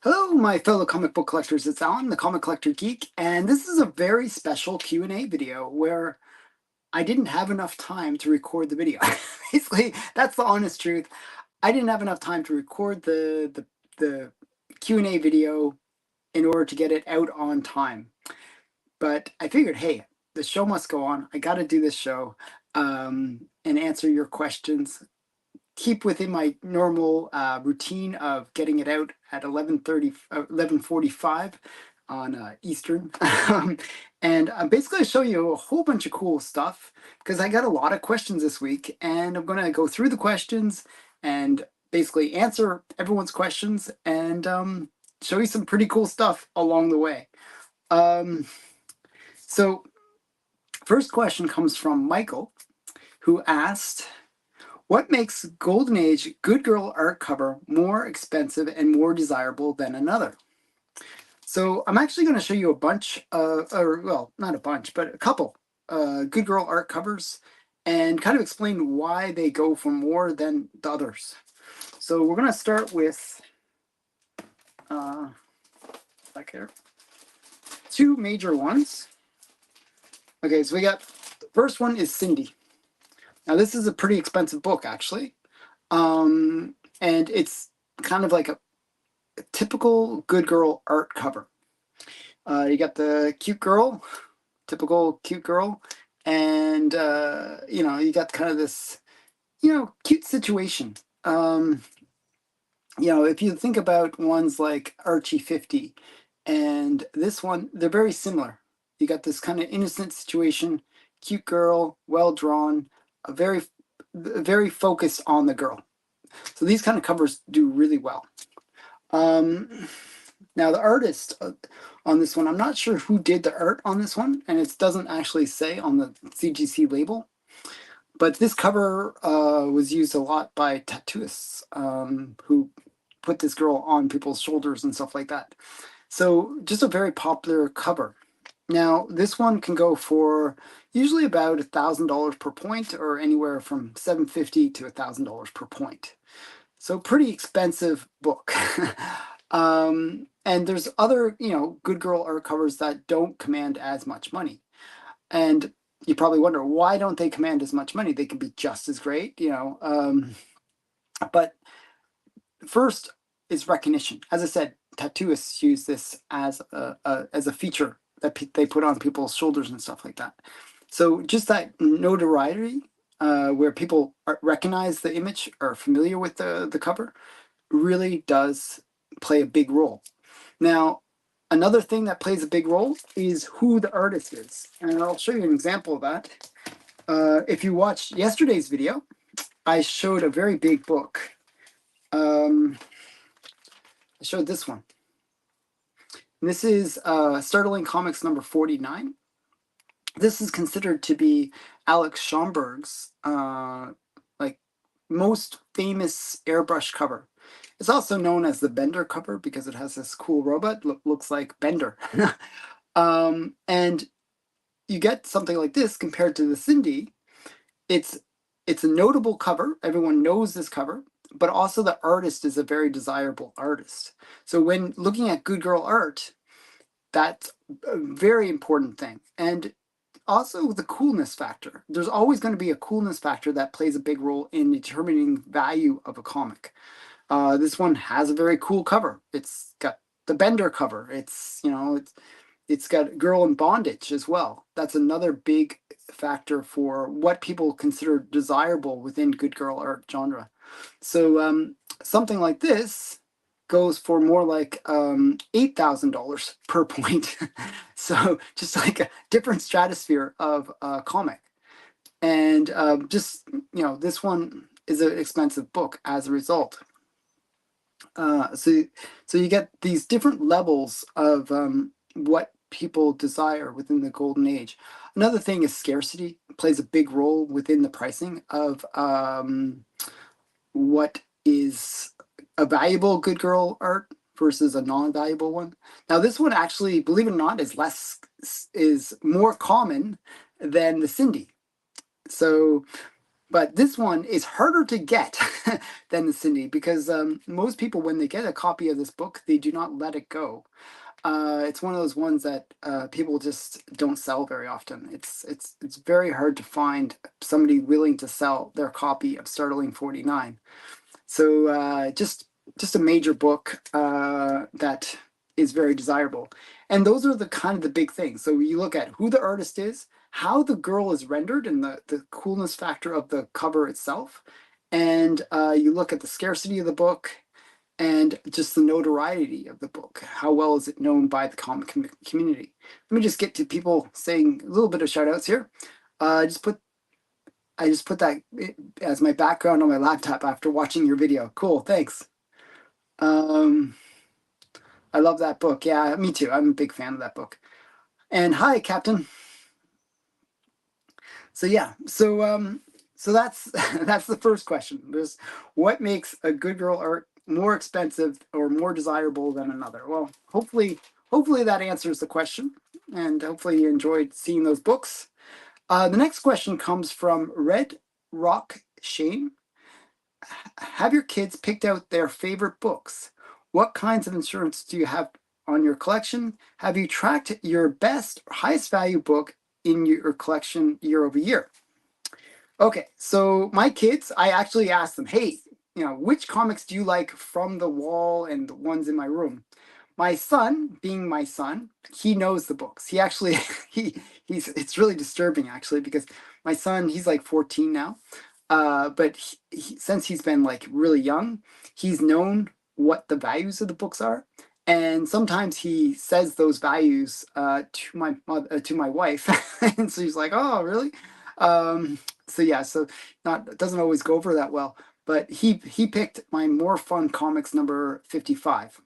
Hello, my fellow comic book collectors. It's Alan, the Comic Collector Geek, and this is a very special Q&A video where I didn't have enough time to record the video. Basically, that's the honest truth. I didn't have enough time to record the Q&A video in order to get it out on time. But I figured, hey, the show must go on. I got to do this show and answer your questions. Keep within my normal routine of getting it out at 11:45 on Eastern. And I'm basically going to show you a whole bunch of cool stuff because I got a lot of questions this week, and I'm going to go through the questions and basically answer everyone's questions and show you some pretty cool stuff along the way. So first question comes from Michael, who asked, what makes Golden Age Good Girl art cover more expensive and more desirable than another? So I'm actually going to show you a bunch, well, not a bunch, but a couple Good Girl art covers and kind of explain why they go for more than the others. So we're going to start with, back here, two major ones. Okay, so we got, the first one is Cindy. Now, this is a pretty expensive book, actually, and it's kind of like a typical Good Girl art cover. You got the cute girl, typical cute girl, and, you got kind of this, cute situation. If you think about ones like Archie 50 and this one, they're very similar. You got this kind of innocent situation, cute girl, well-drawn, very focused on the girl. So these kind of covers do really well. Now the artist on this one, I'm not sure who did the art on this one, and it doesn't actually say on the CGC label, but this cover was used a lot by tattooists who put this girl on people's shoulders and stuff like that. So just a very popular cover. Now, this one can go for usually about $1,000 per point, or anywhere from $750 to $1,000 per point. So pretty expensive book. And there's other, Good Girl art covers that don't command as much money. And you probably wonder, why don't they command as much money? They can be just as great, But first is recognition. As I said, tattooists use this as a feature that they put on people's shoulders and stuff like that. So just that notoriety, where people recognize the image or are familiar with the cover, really does play a big role. Now, another thing that plays a big role is who the artist is. And I'll show you an example of that. If you watched yesterday's video, I showed a very big book. I showed this one. And this is Startling Comics number 49. This is considered to be Alex Schomburg's most famous airbrush cover. It's also known as the Bender cover because it has this cool robot, looks like Bender. And you get something like this compared to the Cindy. It's a notable cover. Everyone knows this cover, but also the artist is a very desirable artist. So when looking at Good Girl art, that's a very important thing. And also the coolness factor. There's always going to be a coolness factor that plays a big role in determining value of a comic. This one has a very cool cover. It's got the Bender cover. It's got girl in bondage as well. That's another big factor for what people consider desirable within Good Girl art genre. So something like this goes for more like $8,000 per point. So just like a different stratosphere of comic. And this one is an expensive book as a result. So you get these different levels of what people desire within the Golden Age. Another thing is scarcity. It plays a big role within the pricing of what is a valuable Good Girl art versus a non-valuable one. Now this one actually, believe it or not, is more common than the Cindy. So But this one is harder to get than the Cindy because most people, when they get a copy of this book, they do not let it go. It's one of those ones that people just don't sell very often. It's very hard to find somebody willing to sell their copy of Startling 49. So just a major book that is very desirable. And those are the kind of the big things. So you look at who the artist is, how the girl is rendered, and the coolness factor of the cover itself. And you look at the scarcity of the book and just the notoriety of the book. How well is it known by the comic community? Let me just get to people saying a little bit of shout outs here. I just put that as my background on my laptop after watching your video. Cool, thanks. I love that book. Yeah, me too. I'm a big fan of that book. And hi, Captain. So yeah, so that's that's the first question. There's what makes a good girl art more expensive or more desirable than another? Well, hopefully that answers the question, and hopefully you enjoyed seeing those books. The next question comes from Red Rock Shane. Have your kids picked out their favorite books? What kinds of insurance do you have on your collection? Have you tracked your best, highest value book in your collection year over year? Okay, so my kids, I actually asked them, hey, which comics do you like from the wall and the ones in my room? My son, being my son, he knows the books. He actually, it's really disturbing actually because my son, he's like 14 now. But since he's been like really young, he's known what the values of the books are. And sometimes he says those values to my mother, to my wife, and so he's like, "Oh, really?" So yeah, so not doesn't always go over that well. But he picked my More Fun Comics number 55,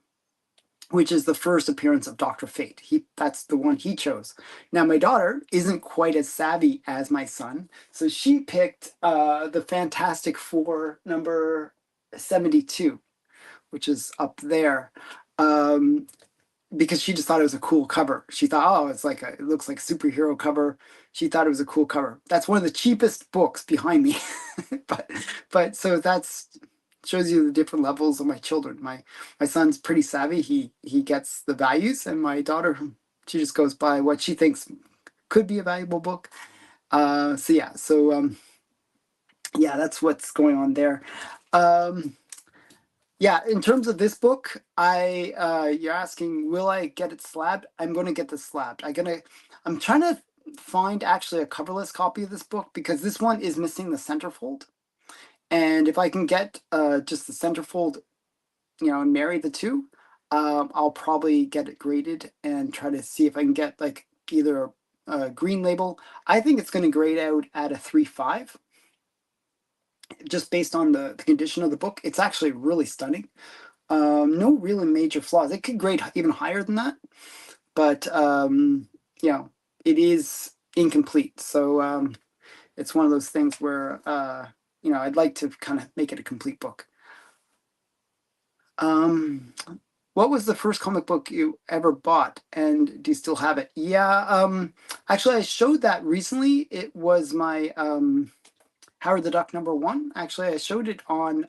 which is the first appearance of Dr. Fate. That's the one he chose. Now my daughter isn't quite as savvy as my son, so she picked the Fantastic Four number 72, which is up there. Because she just thought it was a cool cover. She thought, oh, it looks like a superhero cover. She thought it was a cool cover. That's one of the cheapest books behind me. but so that's shows you the different levels of my children. My son's pretty savvy. He gets the values, and my daughter, she just goes by what she thinks could be a valuable book. So yeah, that's what's going on there. Yeah, in terms of this book, you're asking, will I get it slabbed? I'm going to get this slabbed. I'm trying to find actually a coverless copy of this book because this one is missing the centerfold. And if I can get just the centerfold, and marry the two, I'll probably get it graded and try to see if I can get like either a green label. I think it's going to grade out at a 3.5. Just based on the condition of the book. It's actually really stunning. No really major flaws. It could grade even higher than that, but it is incomplete. So it's one of those things where I'd like to kind of make it a complete book. What was the first comic book you ever bought, and do you still have it? Yeah, actually, I showed that recently. It was my Howard the Duck #1. Actually, I showed it on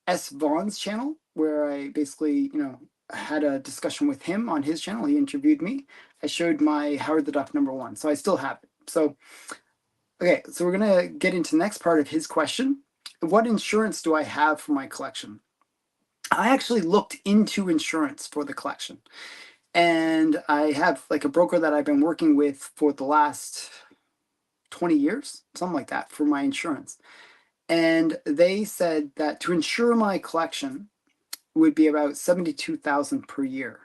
S. Vaughn's channel, where I basically, had a discussion with him on his channel. He interviewed me. I showed my Howard the Duck #1, so I still have it. So, okay, so we're gonna get into the next part of his question. What insurance do I have for my collection? I actually looked into insurance for the collection, and I have like a broker that I've been working with for the last 20 years, something like that, for my insurance. And they said that to insure my collection would be about 72,000 per year.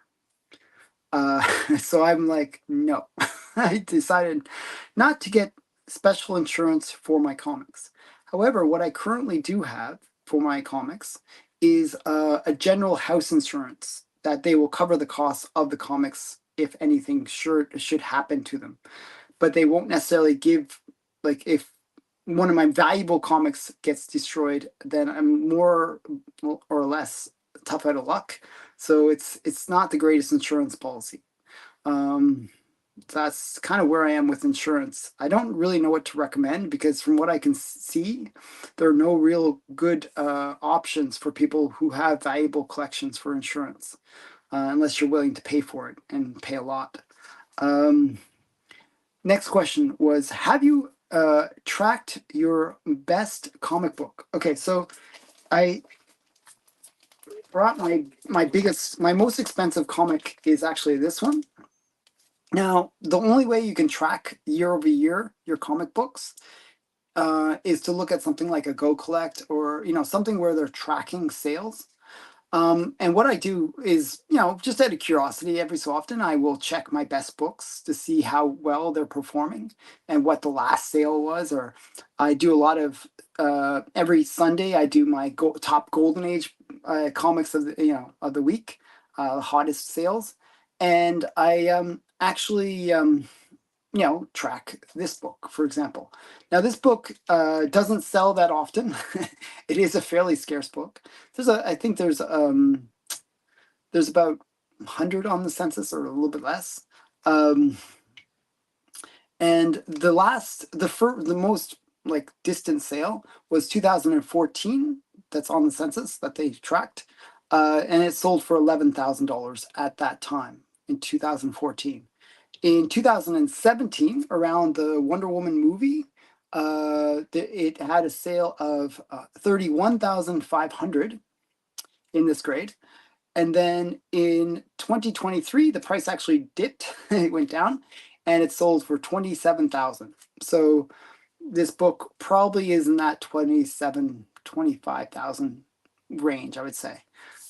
So I'm like, no. I decided not to get special insurance for my comics. However, what I currently do have for my comics is a general house insurance that they will cover the costs of the comics if anything should happen to them. But they won't necessarily give, like, if one of my valuable comics gets destroyed, then I'm more or less tough out of luck. So it's not the greatest insurance policy. that's kind of where I am with insurance. I don't really know what to recommend because from what I can see, there are no real good options for people who have valuable collections for insurance, unless you're willing to pay for it and pay a lot. Um, Next question was, have you tracked your best comic book? Okay, so I brought my most expensive comic is actually this one. Now, the only way you can track year over year your comic books is to look at something like a Go Collect, or something where they're tracking sales. And what I do is, just out of curiosity, every so often I will check my best books to see how well they're performing and what the last sale was. Or I do a lot of every Sunday I do my top Golden Age comics of the week, the hottest sales, and I actually track this book, for example. Now, this book doesn't sell that often. It is a fairly scarce book. I think there's about 100 on the census, or a little bit less. And the most like distant sale was 2014. That's on the census that they tracked, and it sold for $11,000 at that time in 2014. In 2017, around the Wonder Woman movie, it had a sale of 31,500 in this grade. And then in 2023, the price actually dipped, it went down, and it sold for 27,000. So this book probably is in that 25,000 range, I would say.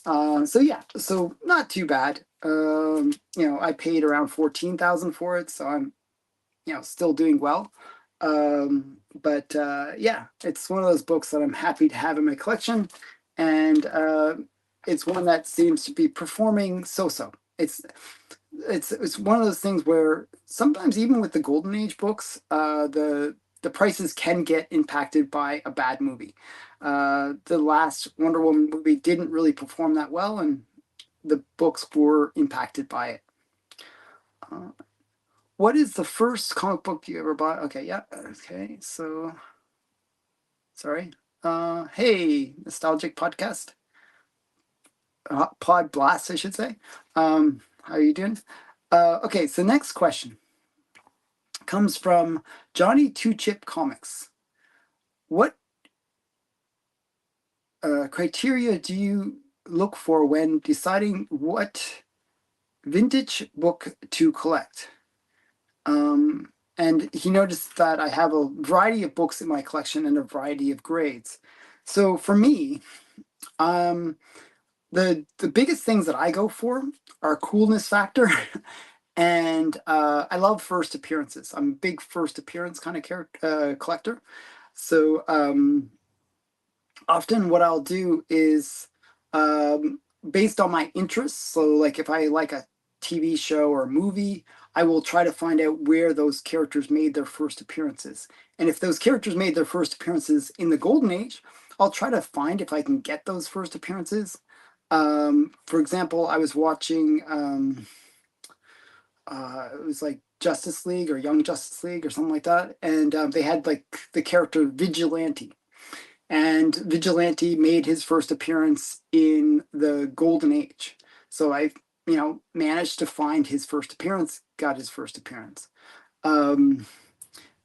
So yeah, so not too bad. I paid around 14,000 for it, so I'm, still doing well. But yeah, it's one of those books that I'm happy to have in my collection, and it's one that seems to be performing so-so. It's one of those things where sometimes even with the Golden Age books, the prices can get impacted by a bad movie. The last Wonder Woman movie didn't really perform that well, and the books were impacted by it. What is the first comic book you ever bought? Okay, yeah. Okay, so sorry. Hey, nostalgic podcast. Pod blast, I should say. How are you doing? Okay, so next question comes from Johnny Two Chip Comics. What criteria do you look for when deciding what vintage book to collect? And he noticed that I have a variety of books in my collection and a variety of grades. So for me, the biggest things that I go for are coolness factor, and I love first appearances. I'm a big first appearance kind of collector. So often what I'll do is based on my interests. So like if I like a TV show or a movie, I will try to find out where those characters made their first appearances. And if those characters made their first appearances in the Golden Age, I'll try to find if I can get those first appearances. For example, I was watching it was like Justice League or Young Justice League or something like that, and they had like the character Vigilante, and Vigilante made his first appearance in the Golden Age. So I, managed to find his first appearance, got his first appearance. Um,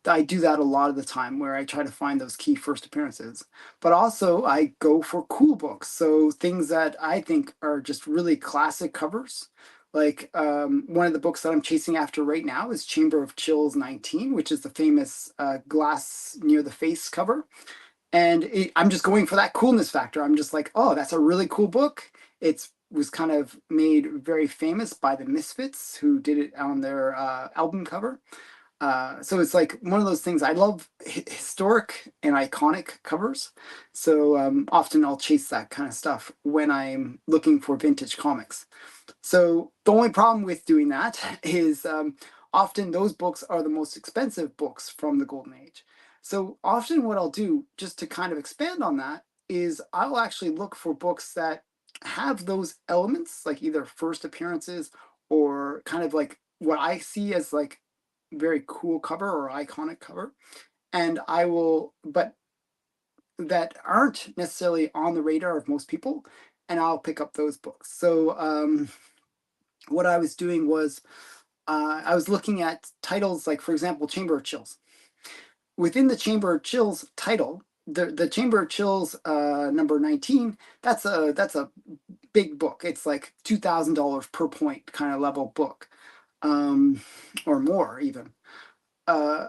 I do that a lot of the time where I try to find those key first appearances. But also I go for cool books. So things that I think are just really classic covers. Like one of the books that I'm chasing after right now is Chamber of Chills 19, which is the famous glass near the face cover. And I'm just going for that coolness factor. I'm just like, oh, that's a really cool book. It was kind of made very famous by the Misfits, who did it on their album cover. So it's like one of those things. I love historic and iconic covers. So often I'll chase that kind of stuff when I'm looking for vintage comics. So the only problem with doing that is often those books are the most expensive books from the Golden Age. So often what I'll do, just to kind of expand on that, is I'll actually look for books that have those elements, like either first appearances or kind of like what I see as like very cool cover or iconic cover, and I will, but that aren't necessarily on the radar of most people, and I'll pick up those books. So what I was doing was I was looking at titles like, for example, Chamber of Chills. Within the Chamber of Chills title, the Chamber of Chills number 19, that's a big book. It's like $2,000 per point kind of level book, or more even. Uh,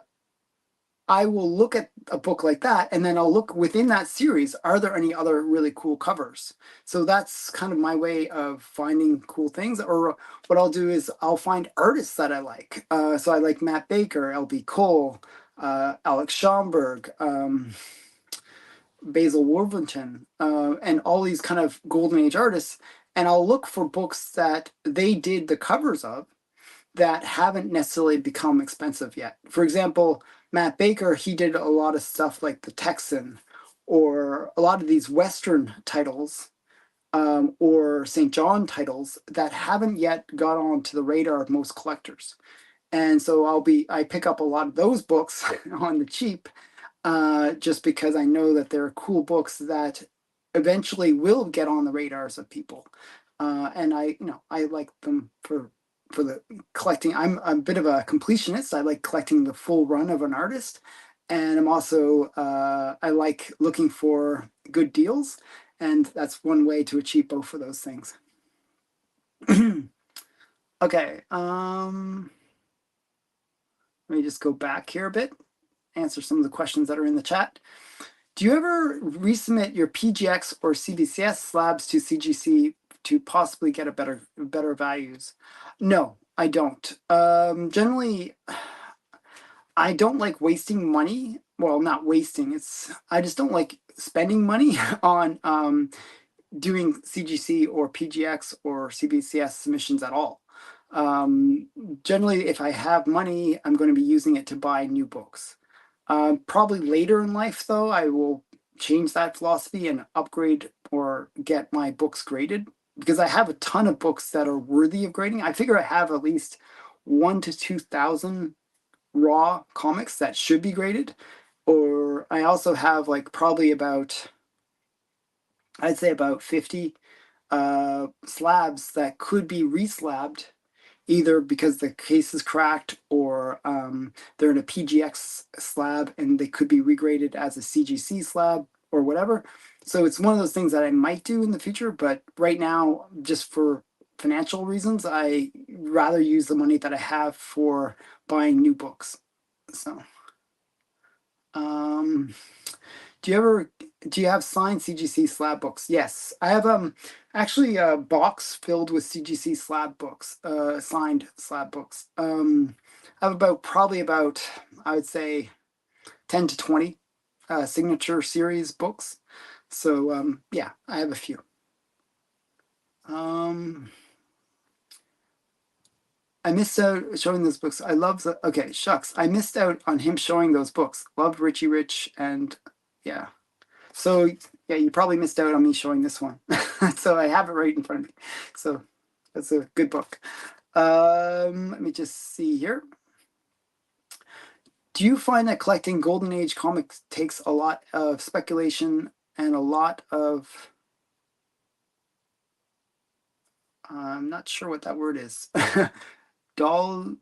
I will look at a book like that, and then I'll look within that series, are there any other really cool covers? So that's kind of my way of finding cool things. Or what I'll do is I'll find artists that I like. So I like Matt Baker, L.B. Cole, Alex Schomburg, Basil Wolverton, and all these kind of golden age artists. And I'll look for books that they did the covers of that haven't necessarily become expensive yet. For example, Matt Baker, he did a lot of stuff like The Texan, or a lot of these Western titles, or St. John titles that haven't yet got onto the radar of most collectors. And so I pick up a lot of those books on the cheap, just because I know that they're cool books that eventually will get on the radars of people. And I like them for the collecting. I'm a bit of a completionist. I like collecting the full run of an artist, and I'm also I like looking for good deals, and that's one way to achieve both of those things. Okay, let me just go back here a bit, answer some of the questions that are in the chat. Do you ever resubmit your PGX or CCS slabs to CGC to possibly get a better values? No, I don't. Generally, I don't like wasting money. Well, not wasting. I just don't like spending money on doing CGC or PGX or CBCS submissions at all. Generally, if I have money, I'm going to be using it to buy new books. Probably later in life, though, I will change that philosophy and upgrade or get my books graded, because I have a ton of books that are worthy of grading. I figure I have at least 1,000 to 2,000 raw comics that should be graded. Or I also have like probably I'd say about 50 slabs that could be reslabbed, either because the case is cracked, or they're in a PGX slab and they could be regraded as a CGC slab or whatever. So it's one of those things that I might do in the future, but right now, just for financial reasons, I rather use the money that I have for buying new books. So, do you have signed CGC slab books? Yes, I have actually a box filled with CGC slab books, signed slab books. I have probably about, I would say, 10 to 20 signature series books. So yeah, I have a few. I missed out showing those books. Okay, shucks. I missed out on him showing those books. Loved Richie Rich, and yeah. So yeah, you probably missed out on me showing this one. So I have it right in front of me. So that's a good book. Let me just see here. Do you find that collecting Golden Age comics takes a lot of speculation and a lot of, I'm not sure what that word is. Dollar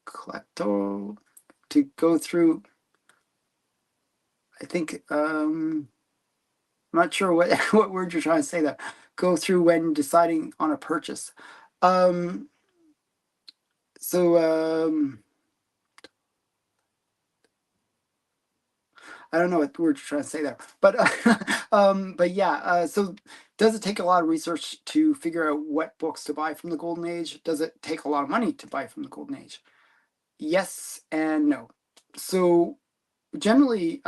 collector, to go through, I think, I'm not sure what what word you're trying to say there. Go through when deciding on a purchase. So I don't know what word you're trying to say there, but yeah. So does it take a lot of research to figure out what books to buy from the Golden Age? Does it take a lot of money to buy from the Golden Age? Yes and no. So generally,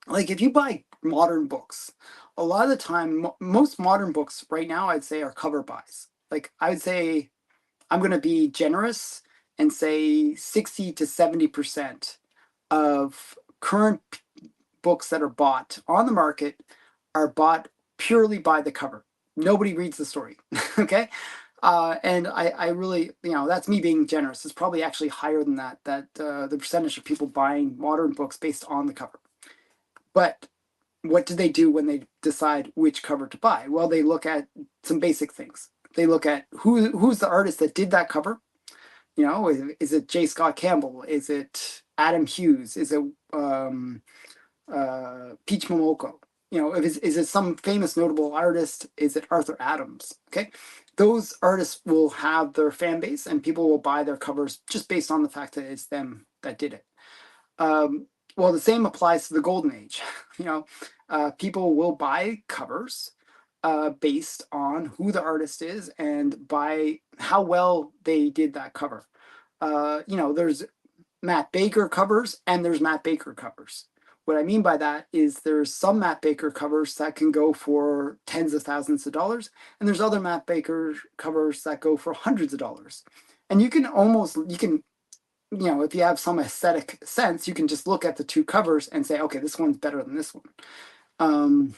like if you buy modern books, a lot of the time, most modern books right now, I'd say, are cover buys. Like I would say, I'm going to be generous and say 60 to 70% of current books that are bought on the market are bought purely by the cover. Nobody reads the story. Okay. And I really, that's me being generous. It's probably actually higher than that, the percentage of people buying modern books based on the cover. But what do they do when they decide which cover to buy? Well, they look at some basic things. They look at who's the artist that did that cover. Is it J. Scott Campbell? Is it Adam Hughes? Is it Peach Momoko? Is it some famous notable artist? Is it Arthur Adams? Okay, those artists will have their fan base, and people will buy their covers just based on the fact that it's them that did it. Um, well, the same applies to the Golden Age. People will buy covers based on who the artist is and by how well they did that cover. There's Matt Baker covers and there's Matt Baker covers. What I mean by that is there's some Matt Baker covers that can go for tens of thousands of dollars, and there's other Matt Baker covers that go for hundreds of dollars. And you can, if you have some aesthetic sense, you can just look at the two covers and say, okay, this one's better than this one.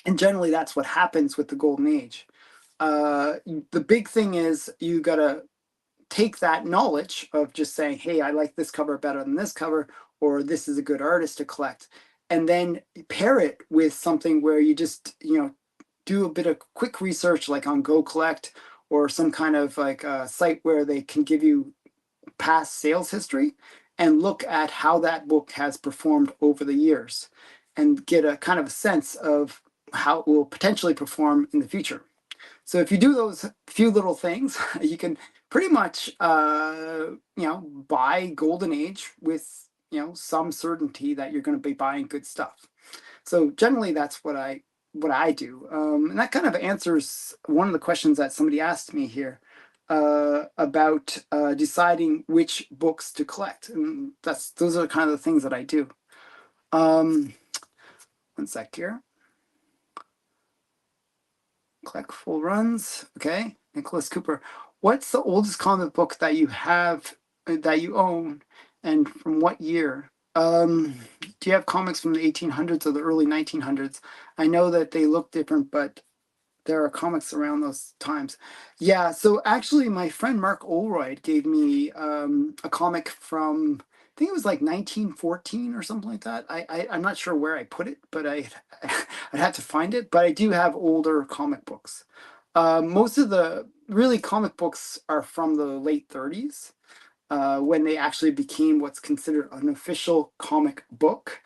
And generally that's what happens with the Golden Age. The big thing is you got to take that knowledge of just saying, hey, I like this cover better than this cover, or this is a good artist to collect, and then pair it with something where you just, do a bit of quick research, like on Go Collect, or some kind of like a site where they can give you past sales history and look at how that book has performed over the years and get a kind of a sense of how it will potentially perform in the future. So if you do those few little things, you can pretty much, buy Golden Age with, some certainty that you're going to be buying good stuff. So generally, that's what I do, and that kind of answers one of the questions that somebody asked me here about deciding which books to collect, and those are kind of the things that I do. One sec here. Collect full runs. Okay, Nicholas Cooper. What's the oldest comic book that you have, that you own, and from what year? Do you have comics from the 1800s or the early 1900s? I know that they look different, but there are comics around those times. Yeah, so actually my friend Mark Olroyd gave me a comic from, I think it was like 1914 or something like that. I'm not sure where I put it, but I'd have to find it. But I do have older comic books. Most of the really comic books are from the late 30s, when they actually became what's considered an official comic book.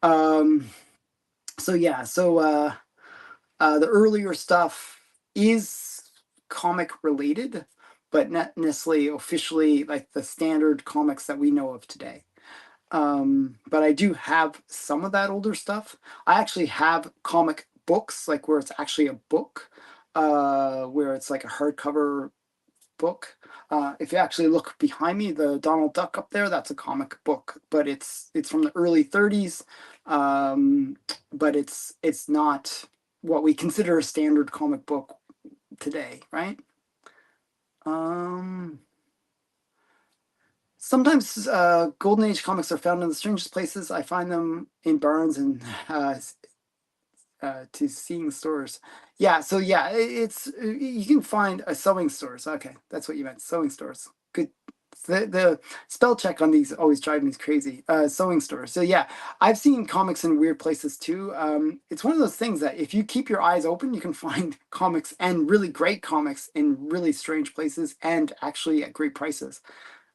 So yeah, so the earlier stuff is comic related, but not necessarily officially like the standard comics that we know of today. But I do have some of that older stuff. I actually have comic books, like where it's actually a book, where it's like a hardcover book. If you actually look behind me, the Donald Duck up there, that's a comic book, but it's from the early 30s. But it's not what we consider a standard comic book today, right? Sometimes Golden Age comics are found in the strangest places. I find them in barns and to seeing stores. Yeah, so yeah, it's you can find sewing stores. Okay, that's what you meant, sewing stores. Good. The spell check on these always drive me crazy. Sewing stores. So yeah, I've seen comics in weird places too. It's one of those things that if you keep your eyes open, you can find comics, and really great comics, in really strange places and actually at great prices.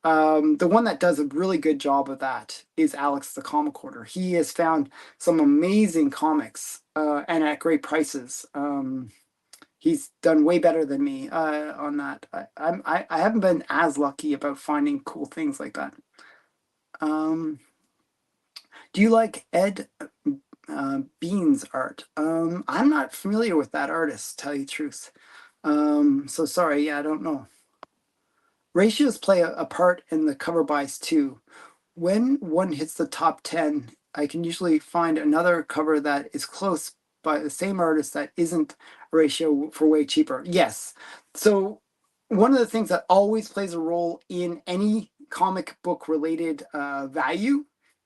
The one that does a really good job of that is Alex the Comic Hoarder. He has found some amazing comics and at great prices. He's done way better than me on that. I haven't been as lucky about finding cool things like that. Do you like Ed Bean's art? I'm not familiar with that artist, to tell you the truth. So sorry, yeah, I don't know. Ratios play a part in the cover buys too. When one hits the top 10, I can usually find another cover that is close by the same artist that isn't a ratio for way cheaper. Yes. So one of the things that always plays a role in any comic book related value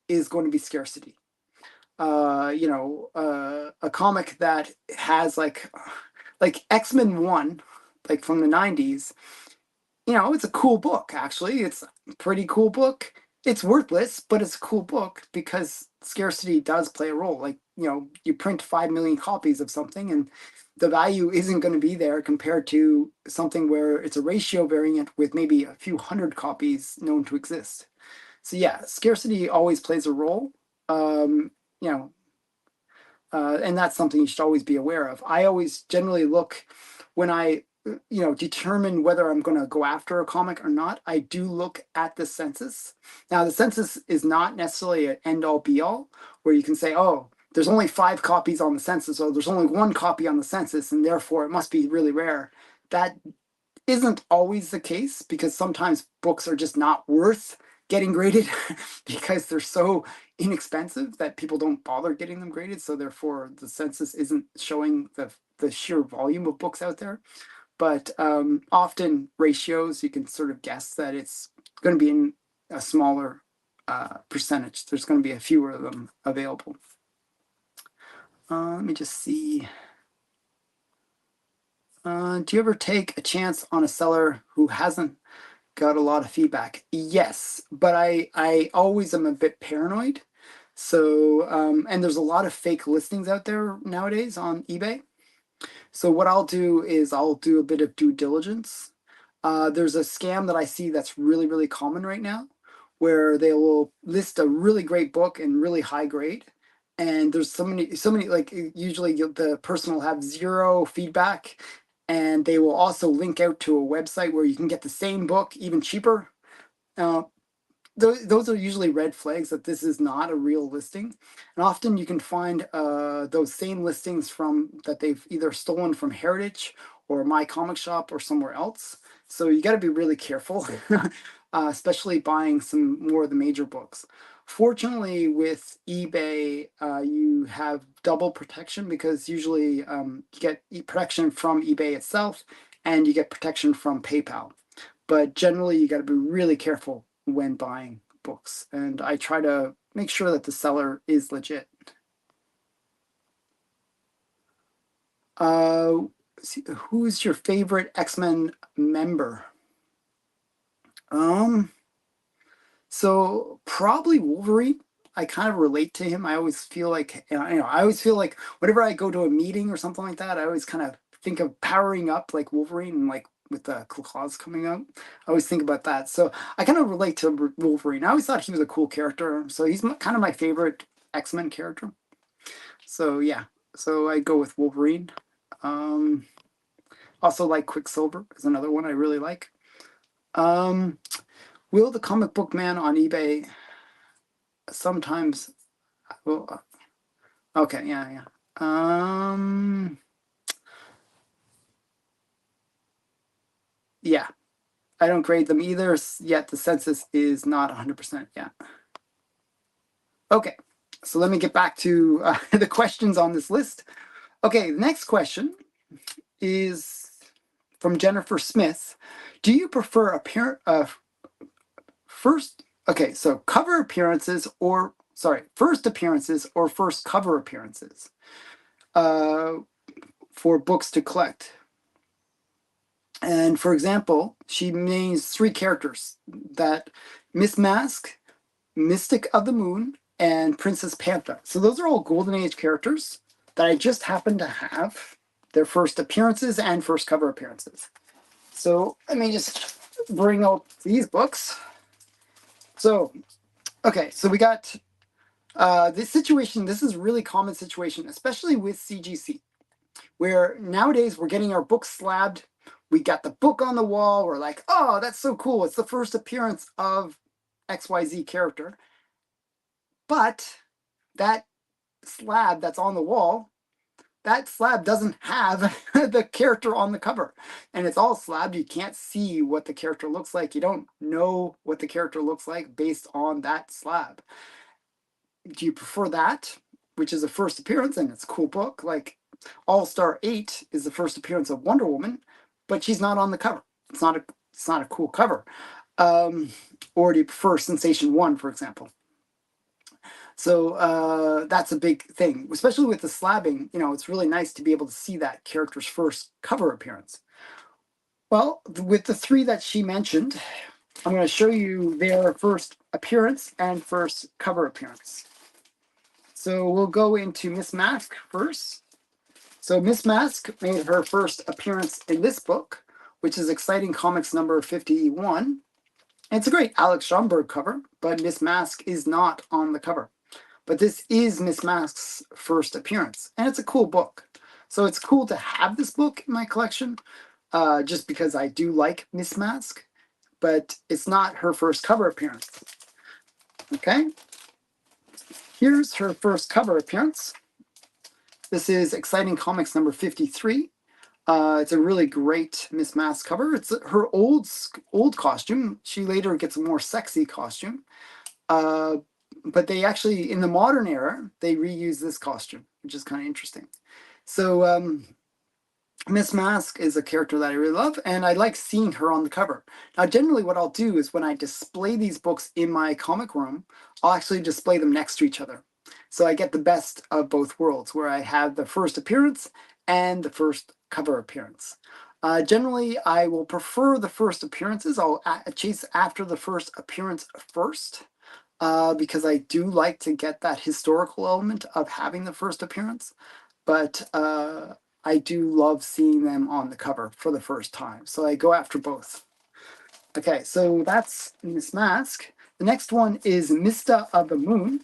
is going to be scarcity. A comic that has like X-Men 1 like from the 90s, it's a cool book, actually. It's a pretty cool book. It's worthless, but it's a cool book because scarcity does play a role. Like, you print 5 million copies of something and the value isn't going to be there compared to something where it's a ratio variant with maybe a few hundred copies known to exist. So yeah, scarcity always plays a role. You know, and that's something you should always be aware of. I always generally look when I determine whether I'm going to go after a comic or not. I do look at the census. Now, the census is not necessarily an end all be all where you can say, oh, there's only 5 copies on the census, or there's only 1 copy on the census, and therefore it must be really rare. That isn't always the case because sometimes books are just not worth getting graded because they're so inexpensive that people don't bother getting them graded. So therefore the census isn't showing the sheer volume of books out there. But often ratios, you can sort of guess that it's going to be in a smaller percentage. There's going to be a fewer of them available. Let me just see. Do you ever take a chance on a seller who hasn't got a lot of feedback? Yes, but I always am a bit paranoid. So, and there's a lot of fake listings out there nowadays on eBay. So what I'll do is I'll do a bit of due diligence. There's a scam that I see that's really, really common right now, where they will list a really great book and really high grade. And there's so many, like usually the person will have 0 feedback, and they will also link out to a website where you can get the same book even cheaper. Uh, those are usually red flags that this is not a real listing. And often you can find those same listings that they've either stolen from Heritage or My Comic Shop or somewhere else. So you got to be really careful, especially buying some more of the major books. Fortunately, with eBay, you have double protection because usually you get protection from eBay itself and you get protection from PayPal. But generally, you got to be really careful when buying books. And I try to make sure that the seller is legit. Who's your favorite X-Men member? So probably Wolverine. I kind of relate to him. I always feel like, whenever I go to a meeting or something like that, I always kind of think of powering up like Wolverine and like with the claws coming out. I always think about that. So I kind of relate to Wolverine. I always thought he was a cool character. So he's kind of my favorite X-Men character. So yeah, so I go with Wolverine. Also like Quicksilver is another one I really like. Will the comic book man on eBay sometimes, well, okay, yeah. Yeah, I don't grade them either, yet the census is not 100%. Yeah. Okay, so let me get back to the questions on this list. Okay, the next question is from Jennifer Smith. Do you prefer first appearances or first appearances or first cover appearances for books to collect? And for example, she names 3 characters: that Miss Masque, Mystic of the Moon, and Princess Pantha. So those are all Golden Age characters that I just happen to have their first appearances and first cover appearances. So let me just bring out these books. So, okay, so we got this situation. This is a really common situation, especially with CGC, where nowadays we're getting our books slabbed. We got the book on the wall. We're like, oh, that's so cool. It's the first appearance of XYZ character. But that slab that's on the wall, that slab doesn't have the character on the cover. And it's all slabbed. You can't see what the character looks like. You don't know what the character looks like based on that slab. Do you prefer that, which is a first appearance and it's a cool book? Like All-Star 8 is the first appearance of Wonder Woman, but she's not on the cover. It's not a cool cover. Or do you prefer Sensation 1, for example? So that's a big thing, especially with the slabbing. It's really nice to be able to see that character's first cover appearance. Well, with the three that she mentioned, I'm going to show you their first appearance and first cover appearance. So we'll go into Miss Masque first. So Miss Masque made her first appearance in this book, which is Exciting Comics number 51. And it's a great Alex Schomburg cover, but Miss Masque is not on the cover. But this is Miss Masque's first appearance, and it's a cool book. So it's cool to have this book in my collection, just because I do like Miss Masque, but it's not her first cover appearance. Okay, here's her first cover appearance. This is Exciting Comics number 53. It's a really great Miss Masque cover. It's her old costume. She later gets a more sexy costume. But they actually, in the modern era, they reuse this costume, which is kind of interesting. So Miss Masque is a character that I really love, and I like seeing her on the cover. Now, generally what I'll do is when I display these books in my comic room, I'll actually display them next to each other. So I get the best of both worlds, where I have the first appearance and the first cover appearance. Generally, I will prefer the first appearances. I'll chase after the first appearance first. Because I do like to get that historical element of having the first appearance, but I do love seeing them on the cover for the first time. So I go after both. Okay, so that's Miss Masque. The next one is Mysta of the Moon.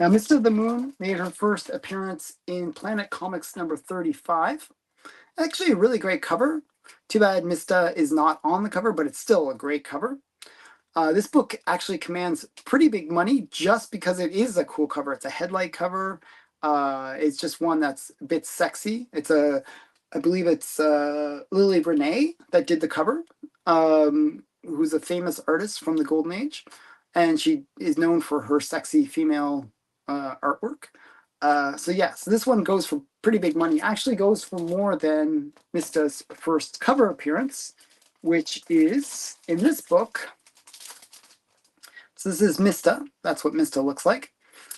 Now, Mysta of the Moon made her first appearance in Planet Comics number 35. Actually, a really great cover. Too bad Mysta is not on the cover, but it's still a great cover. This book actually commands pretty big money just because it is a cool cover. It's a headlight cover. It's just one that's a bit sexy. I believe it's Lily Renee that did the cover, who's a famous artist from the Golden Age. And she is known for her sexy female artwork. So this one goes for pretty big money. Actually goes for more than Mysta's first cover appearance, which is in this book. So this is Mysta. That's what Mysta looks like.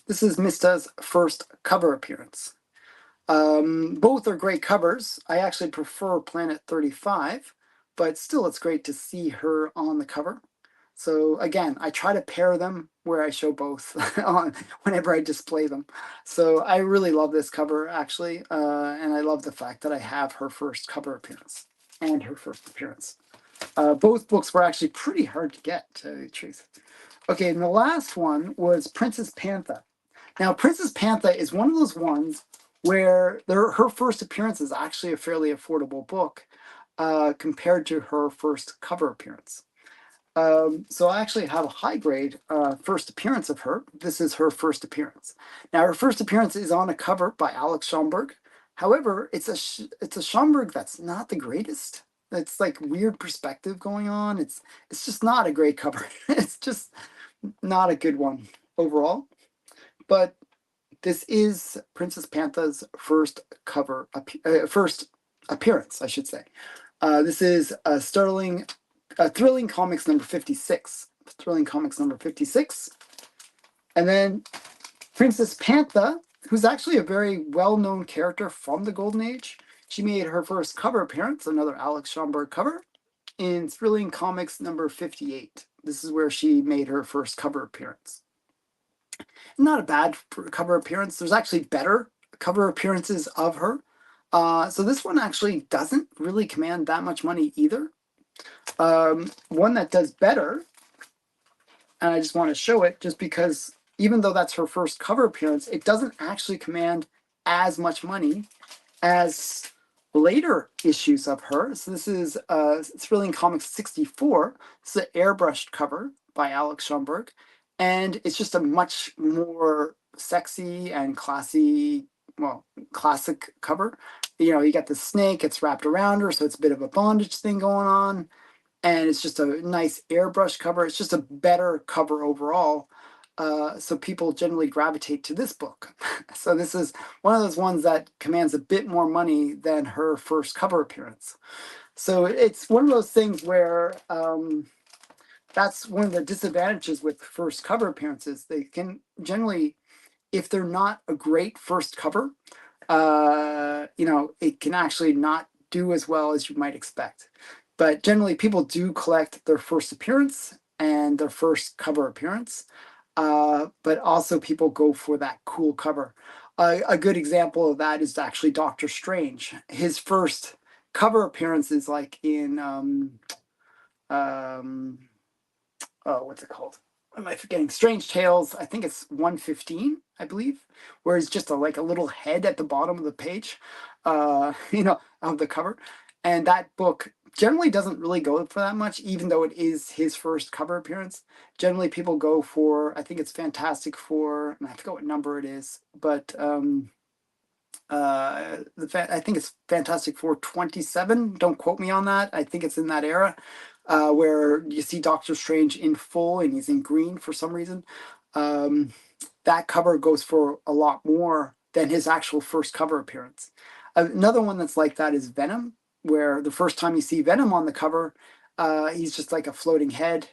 This is Mysta's first cover appearance. Both are great covers. I actually prefer Planet 35, but still it's great to see her on the cover. So again, I try to pair them where I show both on whenever I display them. So I really love this cover, actually, and I love the fact that I have her first cover appearance and her first appearance. Both books were actually pretty hard to get, to tell you the truth. Okay, and the last one was Princess Pantha. Now, Princess Pantha is one of those ones where her first appearance is actually a fairly affordable book compared to her first cover appearance. So I actually have a high grade first appearance of her. This is her first appearance. Now, her first appearance is on a cover by Alex Schomburg. However, it's a Schomburg that's not the greatest. It's like weird perspective going on. It's just not a great cover. It's just not a good one overall. But this is Princess Pantha's first first appearance, I should say. This is Thrilling Comics number 56. Thrilling Comics number 56. And then Princess Pantha, who's actually a very well-known character from the Golden Age. She made her first cover appearance, another Alex Schomburg cover, in Thrilling Comics number 58. This is where she made her first cover appearance. Not a bad cover appearance. There's actually better cover appearances of her. So this one actually doesn't really command that much money either. One that does better, and I just want to show it just because even though that's her first cover appearance, it doesn't actually command as much money as later issues of her. So this is Thrilling Comics 64. This is an airbrushed cover by Alex Schomburg. And it's just a much more sexy and classy, well, classic cover. You know, you got the snake, it's wrapped around her, so it's a bit of a bondage thing going on. And it's just a nice airbrush cover. It's just a better cover overall. So people generally gravitate to this book. So this is one of those ones that commands a bit more money than her first cover appearance. So it's one of those things where that's one of the disadvantages with first cover appearances. They can generally, if they're not a great first cover, you know, it can actually not do as well as you might expect. But generally, people do collect their first appearance and their first cover appearance. But also people go for that cool cover. A good example of that is actually Doctor Strange. His first cover appearance is like in um, oh, what's it called? What am I forgetting? Strange Tales. I think it's 115, I believe, where it's just like a little head at the bottom of the page, of the cover. And that book generally doesn't really go for that much, even though it is his first cover appearance. Generally, people go for, I think it's Fantastic Four, and I forget what number it is, but I think it's Fantastic Four 27. Don't quote me on that. I think it's in that era where you see Doctor Strange in full and he's in green for some reason. That cover goes for a lot more than his actual first cover appearance. Another one that's like that is Venom, where the first time you see Venom on the cover, he's just like a floating head.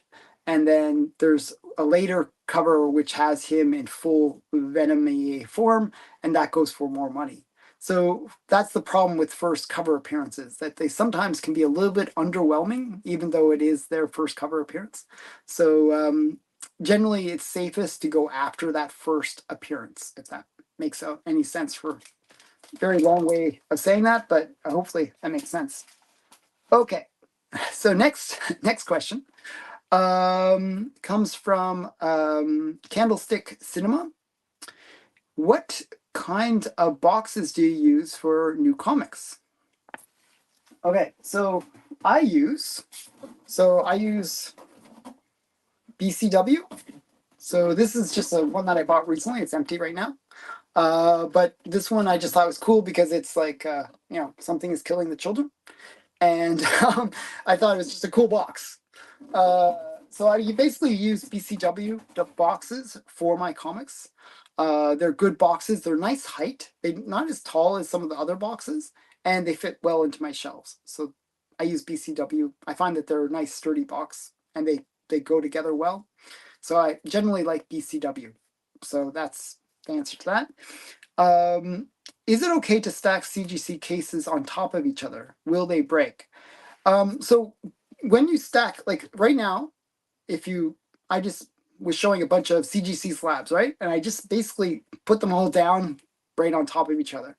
And then there's a later cover which has him in full Venom form, and that goes for more money. So that's the problem with first cover appearances, that they sometimes can be a little bit underwhelming, even though it is their first cover appearance. So generally, it's safest to go after that first appearance, if that makes any sense for a very long way of saying that, but hopefully that makes sense. Okay, so next question comes from Candlestick Cinema. What kind of boxes do you use for new comics? Okay, so I use BCW. So this is just one that I bought recently. It's empty right now. But this one I just thought was cool because it's like, something is killing the children. And I thought it was just a cool box. So you basically use BCW boxes for my comics. They're good boxes. They're nice height. They're not as tall as some of the other boxes, and they fit well into my shelves. So I use BCW. I find that they're a nice sturdy box, and they go together well. So I generally like BCW. So that's the answer to that. Is it okay to stack CGC cases on top of each other? Will they break? So when you stack, like right now, I just was showing a bunch of CGC slabs, right? And I just basically put them all down right on top of each other.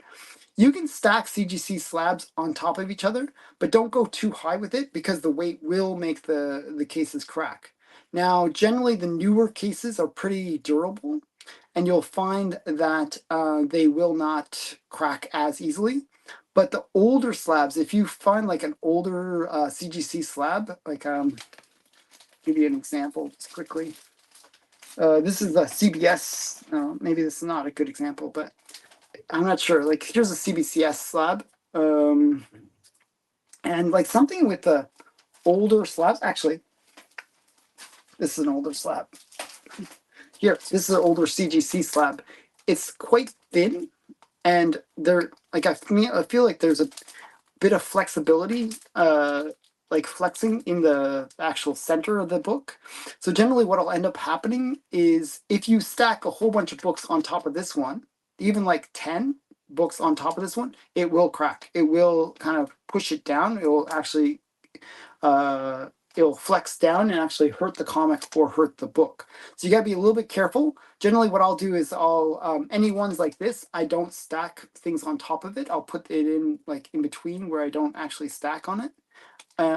You can stack CGC slabs on top of each other, but don't go too high with it because the weight will make the cases crack. Now, generally, the newer cases are pretty durable, and you'll find that they will not crack as easily. But the older slabs, if you find like an older CGC slab, like give you an example just quickly. This is a CBS. Maybe this is not a good example, but I'm not sure. Like here's a CBCS slab, and like something with the older slabs. Actually, this is an older slab. Here, this is an older CGC slab. It's quite thin, and they're like I feel like there's a bit of flexibility, like flexing in the actual center of the book. So generally what will end up happening is if you stack a whole bunch of books on top of this one, even like 10 books on top of this one, it will crack. It will kind of push it down. It will actually, it'll flex down and actually hurt the comic or hurt the book. So you gotta be a little bit careful. Generally what I'll do is any ones like this, I don't stack things on top of it. I'll put it in like in between where I don't actually stack on it.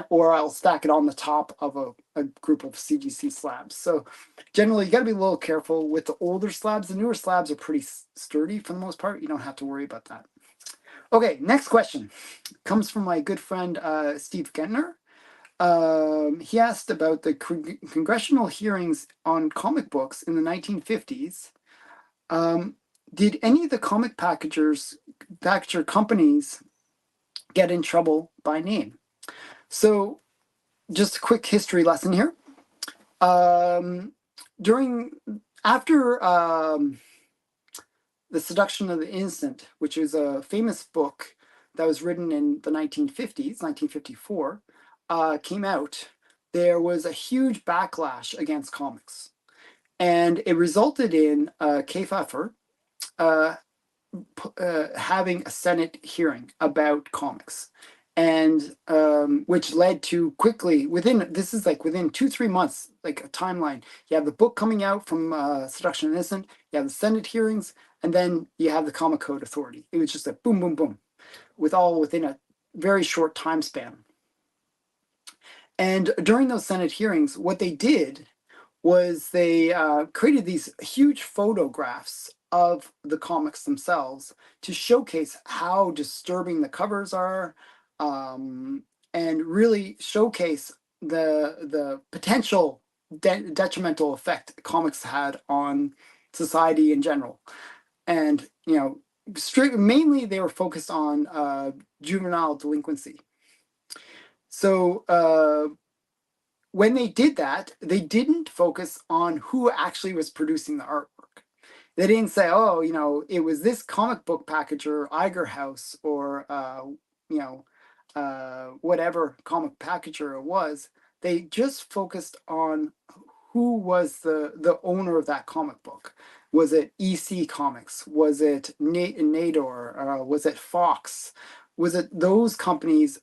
Or I'll stack it on the top of a group of CGC slabs. So generally you gotta be a little careful with the older slabs. The newer slabs are pretty sturdy for the most part. You don't have to worry about that. Okay, next question comes from my good friend Steve Gentner. He asked about the congressional hearings on comic books in the 1950s. Did any of the comic packager companies get in trouble by name? So just a quick history lesson here. After The Seduction of the Innocent, which is a famous book that was written in the 1950s, 1954, came out, there was a huge backlash against comics. And it resulted in Kay Pfeffer having a Senate hearing about comics. and which led to quickly this is like within 2-3 months, like a timeline. You have the book coming out from Seduction and Innocent, you have the Senate hearings, and then you have the Comic Code Authority. It was just a boom, boom, boom, within a very short time span. And during those Senate hearings, what they did was they created these huge photographs of the comics themselves to showcase how disturbing the covers are, and really showcase the potential detrimental effect comics had on society in general. And mainly they were focused on juvenile delinquency. So when they did that, they didn't focus on who actually was producing the artwork. They didn't say, oh, it was this comic book packager, Iger House, or whatever comic packager it was. They just focused on who was the owner of that comic book. Was it EC Comics? Was it Nador? Was it Fox? Was it those companies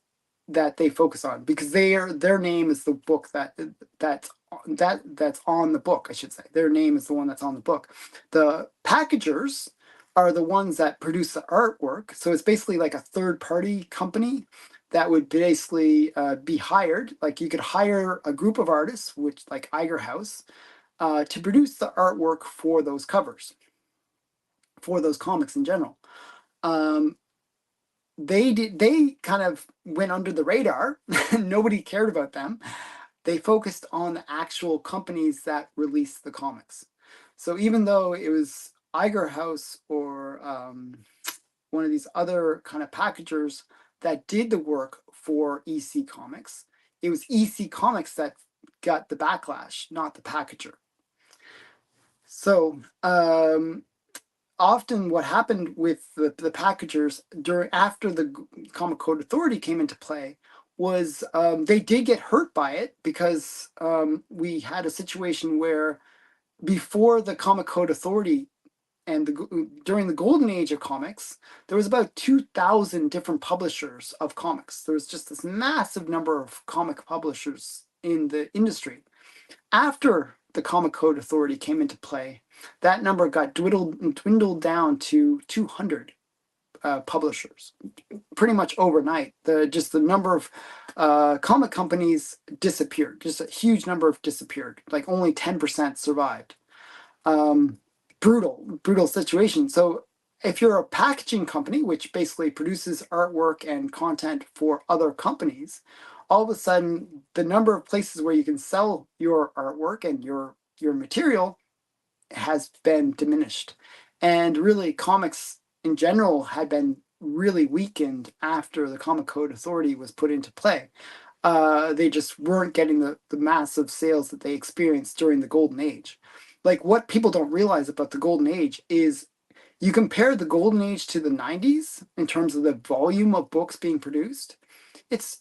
that they focus on? Because their name is the book that's on the book, I should say. Their name is the one that's on the book. The packagers are the ones that produce the artwork. So it's basically like a third party company that would basically be hired. Like you could hire a group of artists, which like Iger House, to produce the artwork for those covers, for those comics in general. They kind of went under the radar. Nobody cared about them. They focused on the actual companies that released the comics. So even though it was Iger House or one of these other kind of packagers that did the work for EC Comics, it was EC Comics that got the backlash, not the packager. So often what happened with the packagers after the Comic Code Authority came into play was they did get hurt by it, because we had a situation where before the Comic Code Authority and during the golden age of comics, there was about 2,000 different publishers of comics. There was just this massive number of comic publishers in the industry. After the Comic Code Authority came into play, that number got dwindled down to 200 publishers, pretty much overnight. The number of comic companies disappeared. Just a huge number of disappeared. Like only 10% survived. Brutal situation. So if you're a packaging company, which basically produces artwork and content for other companies, all of a sudden the number of places where you can sell your artwork and your material has been diminished. And really, comics in general had been really weakened after the Comic Code Authority was put into play. They just weren't getting the massive sales that they experienced during the Golden Age. Like, what people don't realize about the Golden Age is you compare the Golden Age to the 90s in terms of the volume of books being produced. It's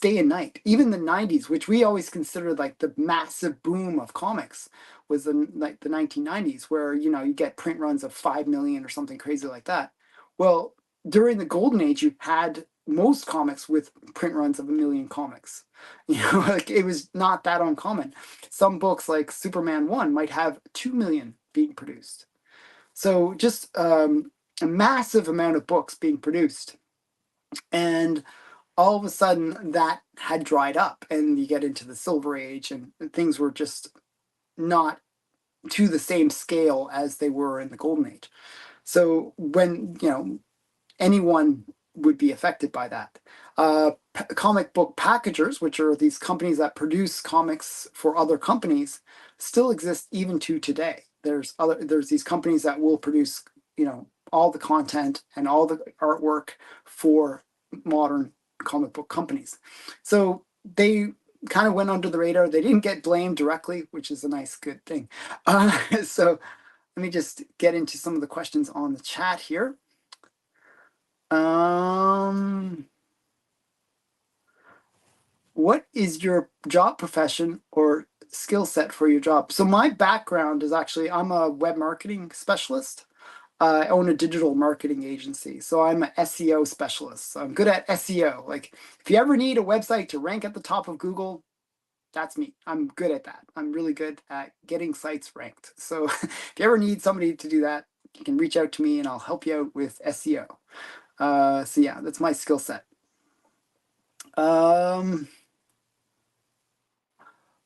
day and night. Even the 90s, which we always considered like the massive boom of comics, was like the 1990s, where you get print runs of 5 million or something crazy like that. Well, during the Golden Age, you had most comics with print runs of 1 million comics. Like, it was not that uncommon. Some books like Superman 1 might have 2 million being produced. So just a massive amount of books being produced. And all of a sudden that had dried up, and you get into the Silver Age, and things were just not to the same scale as they were in the Golden Age. So when anyone would be affected by that. Comic book packagers, which are these companies that produce comics for other companies, still exist even to today. There's these companies that will produce all the content and all the artwork for modern comic book companies. So they kind of went under the radar. They didn't get blamed directly, which is a nice, good thing. So let me just get into some of the questions on the chat here. What is your job profession or skill set for your job? So my background is actually, I'm a web marketing specialist. I own a digital marketing agency, so I'm an SEO specialist. So I'm good at SEO. Like, if you ever need a website to rank at the top of Google, that's me. I'm good at that. I'm really good at getting sites ranked. So if you ever need somebody to do that, you can reach out to me and I'll help you out with SEO. So yeah, that's my skill set.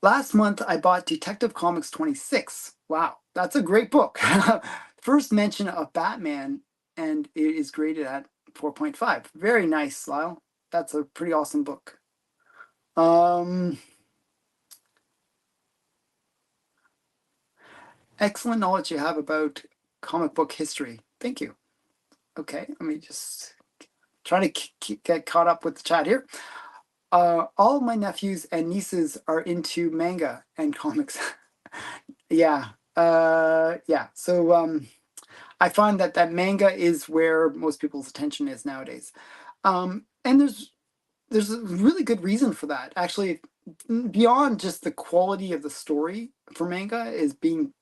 Last month I bought Detective Comics 26. Wow, that's a great book. First mention of Batman, and it is graded at 4.5. Very nice, Lyle. That's a pretty awesome book. Excellent knowledge you have about comic book history. Thank you. Okay, let me just try to get caught up with the chat here. All my nephews and nieces are into manga and comics. Yeah, yeah. So I find that manga is where most people's attention is nowadays, and there's a really good reason for that. Actually, beyond just the quality of the story for manga is being,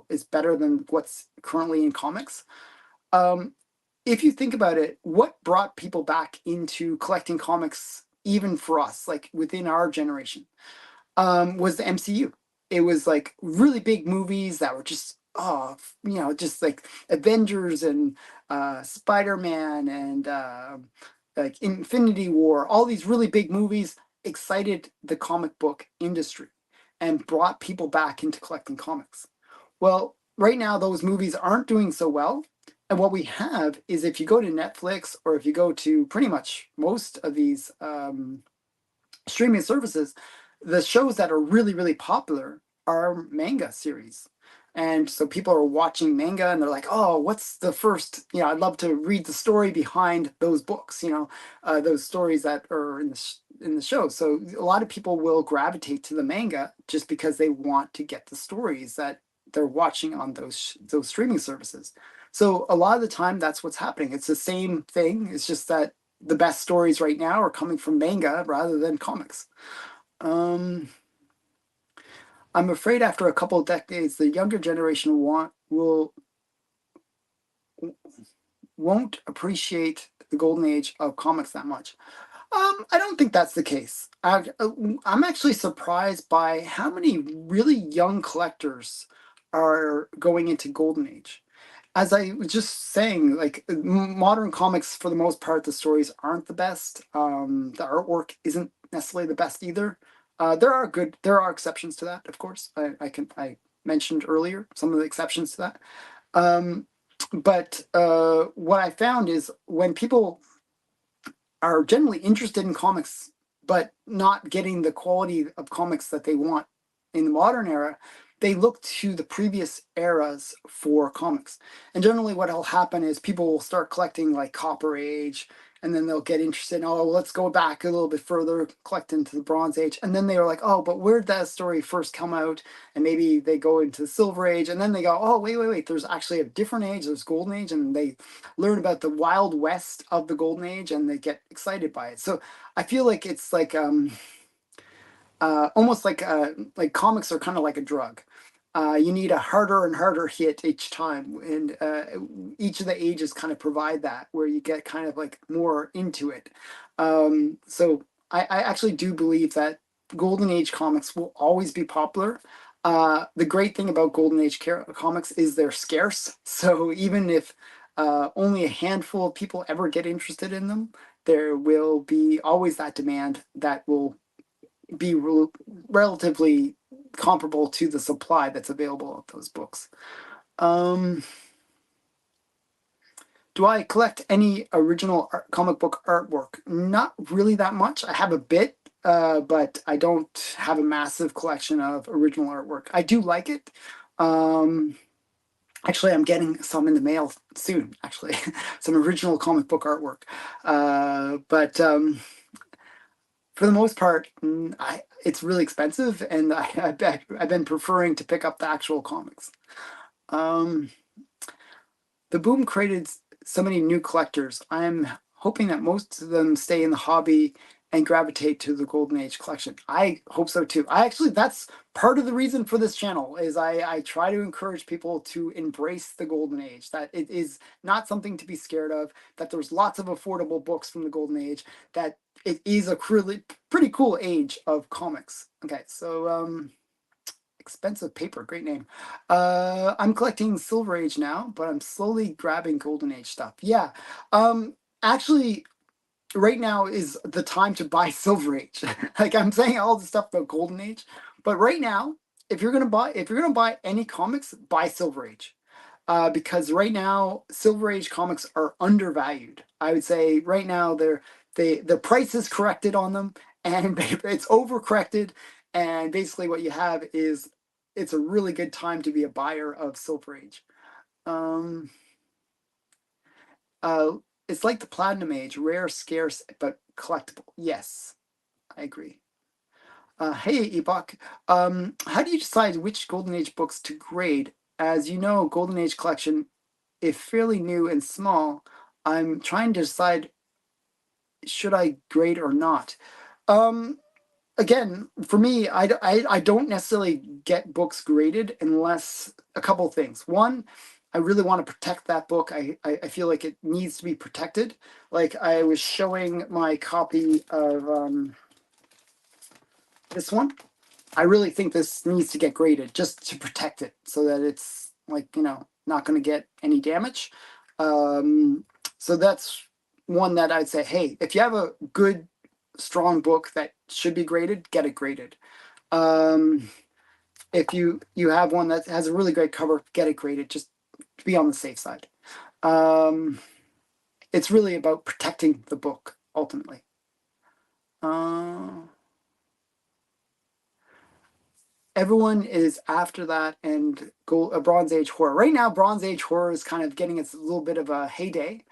is better than what's currently in comics. Um, if you think about it, what brought people back into collecting comics, even for us, like within our generation, was the MCU. It was like really big movies that were just, just like Avengers and Spider-Man and like Infinity War. All these really big movies excited the comic book industry and brought people back into collecting comics. Well, right now those movies aren't doing so well. And what we have is, if you go to Netflix or if you go to pretty much most of these streaming services, the shows that are really, really popular are manga series. And so people are watching manga and they're like, oh, what's the first? I'd love to read the story behind those books, those stories that are in the show. So a lot of people will gravitate to the manga just because they want to get the stories that they're watching on those streaming services. So a lot of the time, that's what's happening. It's the same thing. It's just that the best stories right now are coming from manga rather than comics. I'm afraid after a couple of decades, the younger generation won't appreciate the golden age of comics that much. I don't think that's the case. I'm actually surprised by how many really young collectors are going into golden age. As I was just saying, like, modern comics, for the most part, the stories aren't the best. The artwork isn't necessarily the best either. There are exceptions to that, of course. I mentioned earlier some of the exceptions to that. But what I found is, when people are generally interested in comics, but not getting the quality of comics that they want in the modern era, they look to the previous eras for comics. And generally what will happen is people will start collecting like Copper Age, and then they'll get interested in, oh, let's go back a little bit further, collect into the Bronze Age. And then they are like, oh, but where did that story first come out? And maybe they go into the Silver Age, and then they go, oh, wait, there's actually a different age, there's Golden Age, and they learn about the Wild West of the Golden Age, and they get excited by it. So I feel like it's like almost like comics are kind of like a drug. You need a harder and harder hit each time, and each of the ages kind of provide that, where you get kind of like more into it. So I actually do believe that Golden Age comics will always be popular. The great thing about Golden Age comics is they're scarce. So even if only a handful of people ever get interested in them, there will be always that demand that will be relatively comparable to the supply that's available of those books. Do I collect any original comic book artwork? Not really that much. I have a bit, but I don't have a massive collection of original artwork. I do like it. Actually, I'm getting some in the mail soon, actually, some original comic book artwork. But for the most part, it's really expensive, and I've been preferring to pick up the actual comics. The boom created so many new collectors. I'm hoping that most of them stay in the hobby and gravitate to the Golden Age collection. I hope so too. That's part of the reason for this channel is I try to encourage people to embrace the Golden Age, that it is not something to be scared of, that there's lots of affordable books from the Golden Age, that it is a pretty cool age of comics. Okay, so expensive paper, great name. I'm collecting Silver Age now, but I'm slowly grabbing Golden Age stuff. Yeah, actually, right now is the time to buy Silver Age. Like I'm saying all the stuff about Golden Age, but right now, if you're gonna buy any comics, buy Silver Age. Because right now Silver Age comics are undervalued. I would say right now the price is corrected on them, and it's overcorrected. And basically, what you have is it's a really good time to be a buyer of Silver Age. Um, uh, it's like the Platinum Age, rare, scarce, but collectible. Yes, I agree. Hey, Epoch. How do you decide which Golden Age books to grade? As you know, Golden Age collection, if fairly new and small, I'm trying to decide should I grade or not. Again, for me, I don't necessarily get books graded unless a couple of things. One, I really want to protect that book. I feel like it needs to be protected. Like I was showing my copy of this one. I really think this needs to get graded just to protect it so that it's like, not going to get any damage. So that's one that I'd say, hey, if you have a good, strong book that should be graded, get it graded. If you have one that has a really great cover, get it graded, just to be on the safe side. It's really about protecting the book, ultimately. Everyone is after that and go a Bronze Age horror. Right now, Bronze Age horror is kind of getting its little bit of a heyday.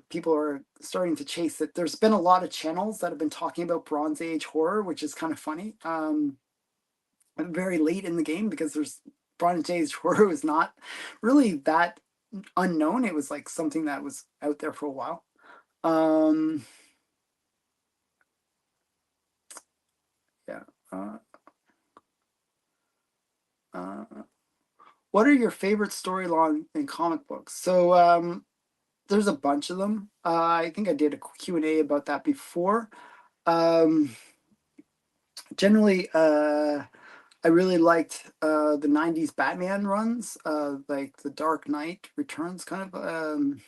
People are starting to chase it. There's been a lot of channels that have been talking about Bronze Age horror, which is kind of funny. Very late in the game because there's Bronze Age horror was not really that unknown. It was like something that was out there for a while. Yeah. What are your favorite storyline in comic books? So there's a bunch of them. I think I did a Q&A about that before. Generally, I really liked the 90s Batman runs, like the Dark Knight Returns kind of,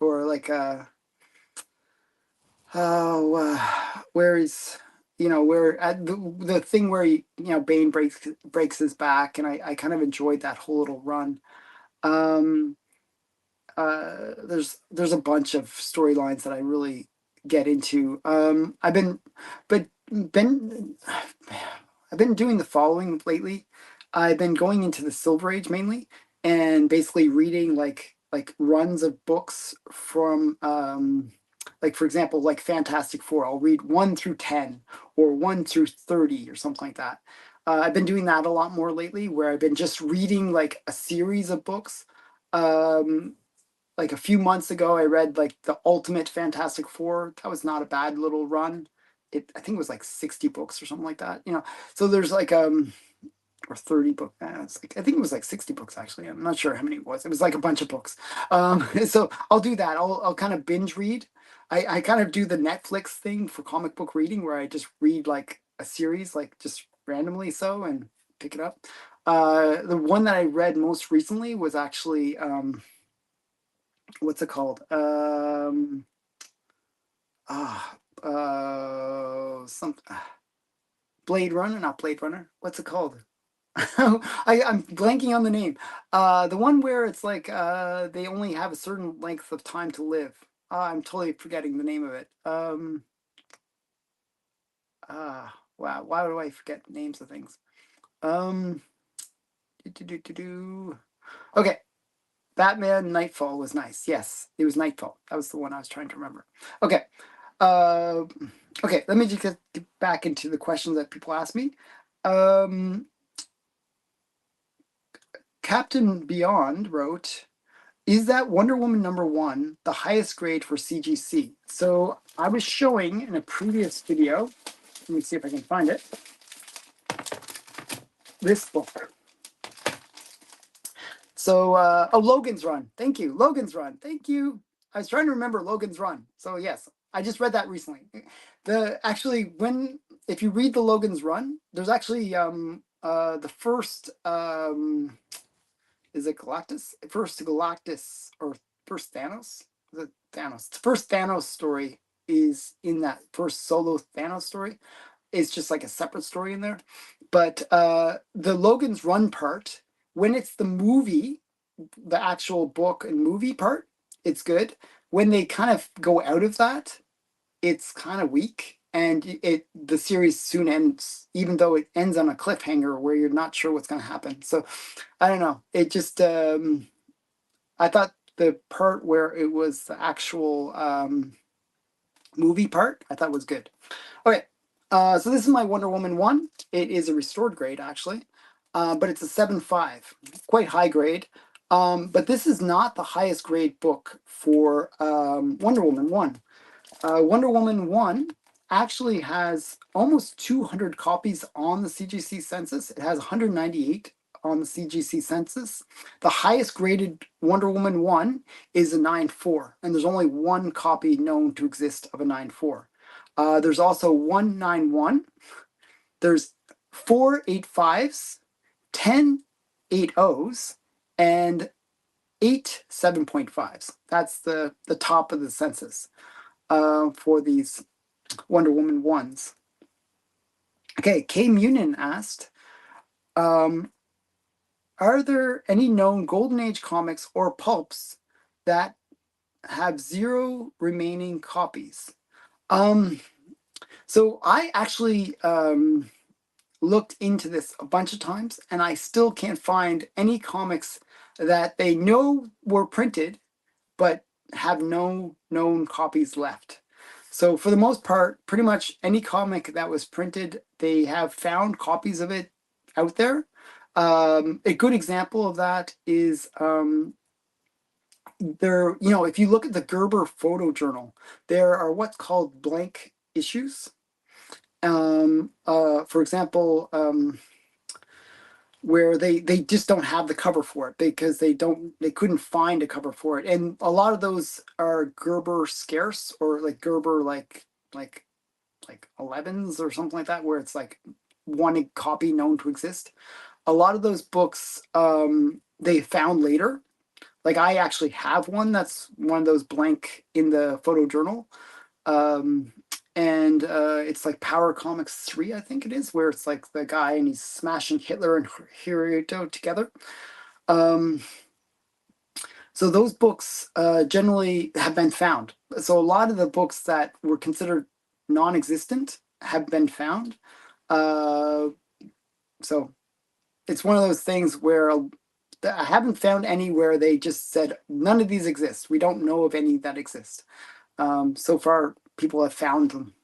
or like where he's, where at the thing where Bane breaks his back, and I kind of enjoyed that whole little run. There's a bunch of storylines that I really get into. But been I've been doing the following lately. I've been going into the Silver Age mainly, and basically reading like runs of books from like for example, like Fantastic Four. I'll read 1 through 10 or 1 through 30 or something like that. I've been doing that a lot more lately, where I've been just reading like a series of books. Like a few months ago, I read like the Ultimate Fantastic Four. That was not a bad little run. I think it was like 60 books or something like that. So there's like or 30 book. It's like I think it was like 60 books actually. I'm not sure how many it was. It was like a bunch of books. So I'll do that. I'll kind of binge read. I kind of do the Netflix thing for comic book reading, where I just read like a series, like just randomly and pick it up. The one that I read most recently was actually what's it called? Some Blade Runner, not Blade Runner. What's it called? I'm blanking on the name. The one where it's like they only have a certain length of time to live. I'm totally forgetting the name of it. Wow, why do I forget names of things? Okay, Batman Nightfall was nice. Yes, it was Nightfall. That was the one I was trying to remember. Okay. Okay, let me just get back into the questions that people ask me. Captain Beyond wrote, is that Wonder Woman #1 the highest grade for CGC? So I was showing in a previous video, let me see if I can find it, this book. So, oh, Logan's Run. Thank you. Logan's Run. Thank you. I was trying to remember Logan's Run. So yes, I just read that recently. If you read the Logan's Run, there's actually the first is it Galactus? First Galactus or first Thanos? The Thanos. The first Thanos story is in that first solo Thanos story. It's just like a separate story in there. But the Logan's Run part, when it's the movie, the actual book and movie part, it's good. When they kind of go out of that, it's kind of weak. And the series soon ends, even though it ends on a cliffhanger where you're not sure what's going to happen. So I don't know. It just, I thought the part where it was the actual movie part, I thought was good. Okay, so this is my Wonder Woman 1. It is a restored grade, actually, but it's a 7.5, quite high grade. But this is not the highest grade book for Wonder Woman 1. Wonder Woman 1 actually has almost 200 copies on the CGC census. It has 198 on the CGC census. The highest graded Wonder Woman 1 is a 9.4, and there's only one copy known to exist of a 9.4. There's also 191. There's 4 8.5s, 10 8.0s, and 8 7.5s. That's the top of the census for these Wonder Woman 1s. Okay, K. Munin asked, are there any known Golden Age comics or pulps that have 0 remaining copies? So I actually looked into this a bunch of times, and I still can't find any comics that they know were printed, but have no known copies left. So for the most part, pretty much any comic that was printed, they have found copies of it out there. A good example of that is if you look at the Gerber photo journal, there are what's called blank issues. For example, where they just don't have the cover for it because they couldn't find a cover for it, and a lot of those are Gerber scarce, or like Gerber like 11s or something like that, where it's like one copy known to exist. A lot of those books they found later. Like I actually have one that's one of those blank in the photo journal. And it's like Power Comics 3, I think it is, where it's like the guy and he's smashing Hitler and Hirohito together. So those books generally have been found. So a lot of the books that were considered non-existent have been found. So it's one of those things where I haven't found any where they just said, none of these exist. We don't know of any that exist. So far, people have found them.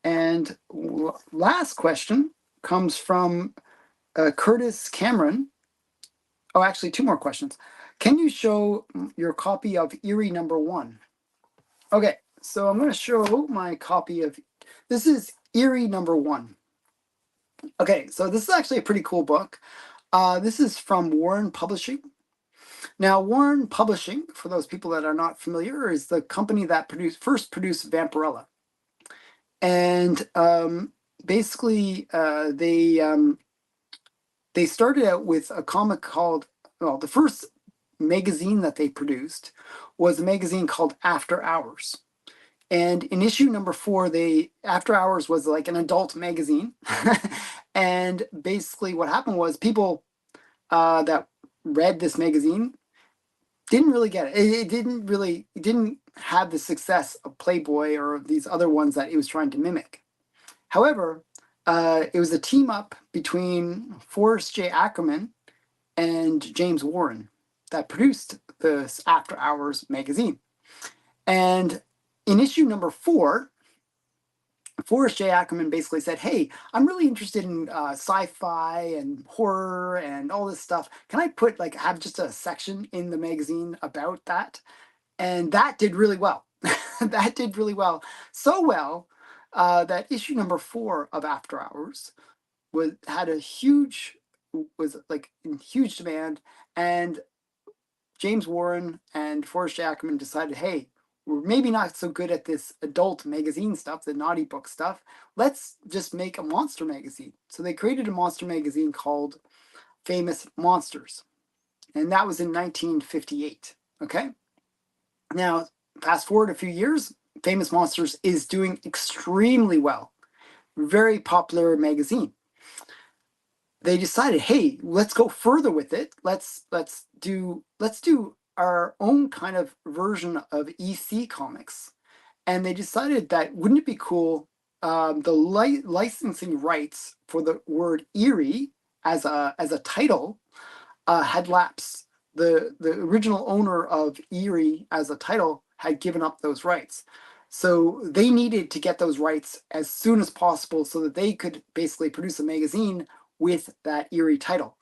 And last question comes from Curtis Cameron. Oh, actually, 2 more questions. Can you show your copy of Eerie #1? Okay, so I'm going to show my copy of, this is Eerie #1. Okay, so this is actually a pretty cool book. This is from Warren Publishing. Now, Warren Publishing, for those people that are not familiar, is the company that first produced Vampirella. And basically, they started out with a comic called, well, the first magazine that they produced was a magazine called After Hours. And in issue #4, After Hours was like an adult magazine. And basically what happened was people that read this magazine didn't really get it. It didn't have the success of Playboy or these other ones that it was trying to mimic. However, it was a team up between Forrest J. Ackerman and James Warren that produced this After Hours magazine. And in issue #4, Forrest J. Ackerman basically said, hey, I'm really interested in sci-fi and horror and all this stuff. Can I put like have just a section in the magazine about that? And that did really well. That did really well. So well that issue number 4 of After Hours had a huge, was like in huge demand. And James Warren and Forrest J. Ackerman decided, hey, we're maybe not so good at this adult magazine stuff, the naughty book stuff. Let's just make a monster magazine. So they created a monster magazine called Famous Monsters. And that was in 1958. Okay. Now, fast forward a few years, Famous Monsters is doing extremely well. Very popular magazine. They decided, hey, let's go further with it. Let's do our own kind of version of EC comics. And they decided that wouldn't it be cool, the licensing rights for the word Eerie as a title had lapsed. The original owner of Eerie as a title had given up those rights. So they needed to get those rights as soon as possible so that they could basically produce a magazine with that Eerie title.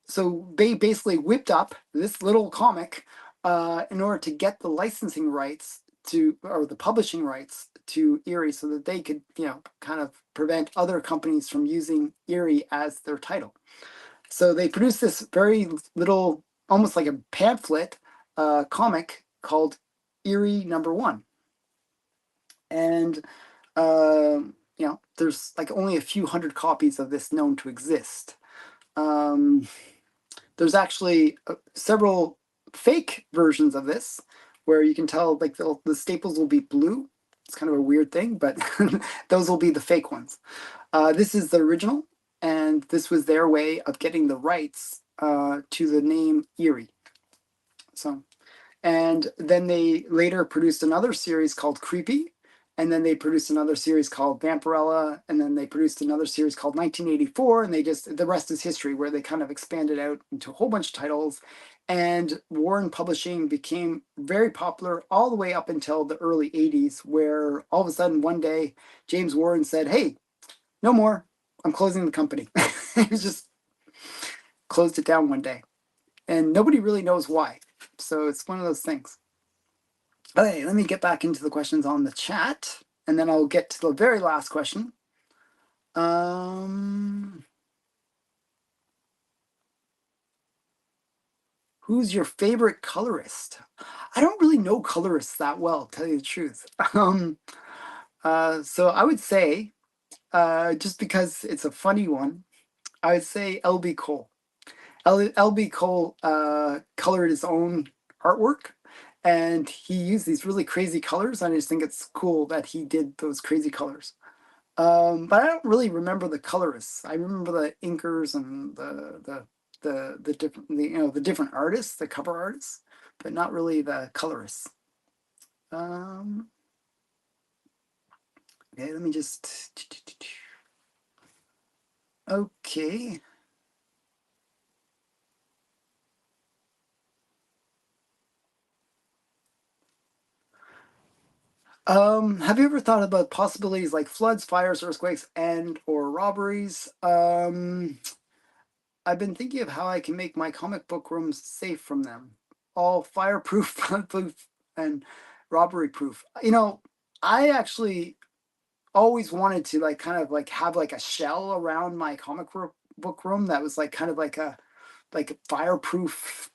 So they basically whipped up this little comic in order to get the licensing rights to, or the publishing rights to Eerie, so that they could, kind of prevent other companies from using Eerie as their title. So they produced this very little, almost like a pamphlet comic called Eerie #1. And there's like only a few hundred copies of this known to exist. There's actually several fake versions of this where you can tell like the staples will be blue. It's kind of a weird thing, but those will be the fake ones. This is the original, and this was their way of getting the rights to the name Eerie. So, and then they later produced another series called Creepy, and then they produced another series called Vampirella, and then they produced another series called 1984, and the rest is history, where they kind of expanded out into a whole bunch of titles. And Warren Publishing became very popular all the way up until the early 80s, where all of a sudden one day James Warren said, hey, no more, I'm closing the company. He just closed it down one day, and nobody really knows why. So it's one of those things. Okay, let me get back into the questions on the chat, and then I'll get to the very last question. Who's your favorite colorist? I don't really know colorists that well, to tell you the truth. So I would say, just because it's a funny one, I would say L.B. Cole. L.B. Cole colored his own artwork, and he used these really crazy colors. And I just think it's cool that he did those crazy colors. But I don't really remember the colorists. I remember the inkers and the different the different artists, the cover artists, but not really the colorists. Okay, let me just. Okay. Have you ever thought about possibilities like floods, fires, earthquakes, and or robberies? I've been thinking of how I can make my comic book rooms safe from them, all fireproof, flood-proof, and robbery-proof. I actually always wanted to like kind of like have like a shell around my book room that was like kind of like a fireproof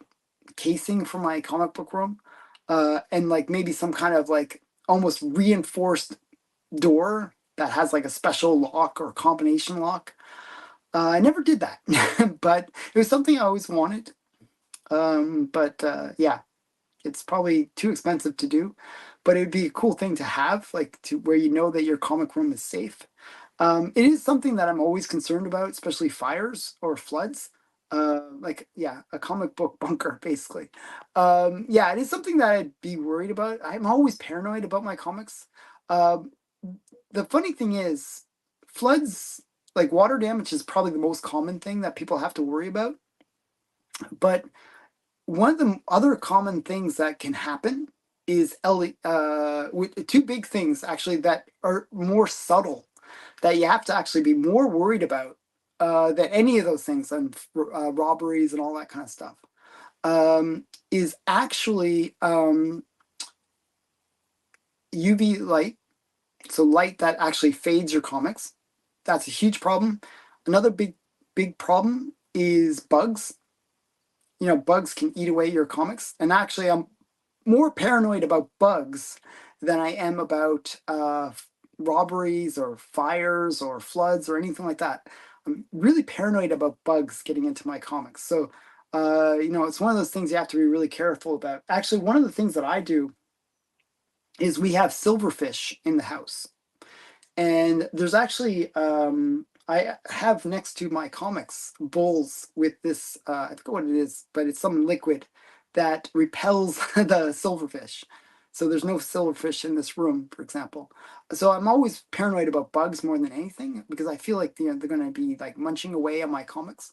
casing for my comic book room, and like maybe some kind of like almost reinforced door that has like a special lock or combination lock. I never did that, but it was something I always wanted. But yeah, it's probably too expensive to do, but it'd be a cool thing to have, like to where you know that your comic room is safe. It is something that I'm always concerned about, especially fires or floods. Yeah, a comic book bunker, basically. Yeah, it is something that I'd be worried about. I'm always paranoid about my comics. Um, the funny thing is, floods, like water damage, is probably the most common thing that people have to worry about. But one of the other common things that can happen is with two big things actually that are more subtle that you have to actually be more worried about than any of those things and robberies and all that kind of stuff is actually UV light. So light that actually fades your comics. That's a huge problem. Another big problem is bugs. You know, bugs can eat away your comics. And actually, I'm more paranoid about bugs than I am about robberies or fires or floods or anything like that. I'm really paranoid about bugs getting into my comics. So, you know, it's one of those things you have to be really careful about. Actually, one of the things that I do is we have silverfish in the house. And there's actually, I have next to my comics bowls with this, I forget what it is, but it's some liquid that repels the silverfish. So there's no silverfish in this room, for example. So I'm always paranoid about bugs more than anything because I feel like, you know, they're going to be like munching away on my comics.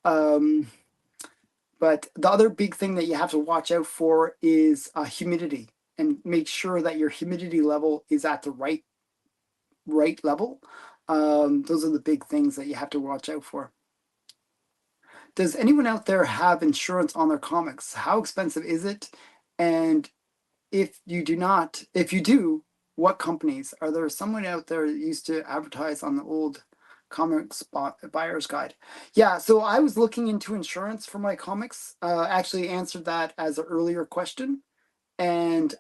But the other big thing that you have to watch out for is humidity, and make sure that your humidity level is at the right level. Those are the big things that you have to watch out for. Does anyone out there have insurance on their comics? How expensive is it? And if you do, what companies? Are there someone out there that used to advertise on the old comics buyer's guide? Yeah, so I was looking into insurance for my comics. Actually answered that as an earlier question. And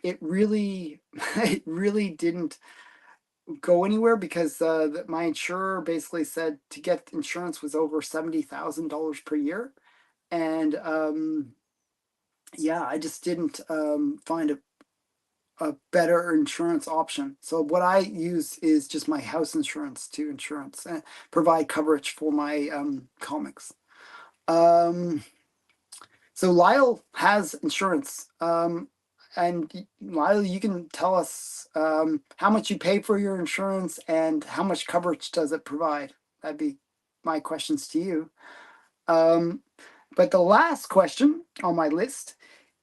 it really, it really didn't go anywhere because my insurer basically said to get insurance was over $70,000 per year, and yeah, I just didn't find a better insurance option. So what I use is just my house insurance to insurance and provide coverage for my comics. So Lyle has insurance. And Lyle, you can tell us how much you pay for your insurance and how much coverage does it provide? That'd be my questions to you. But the last question on my list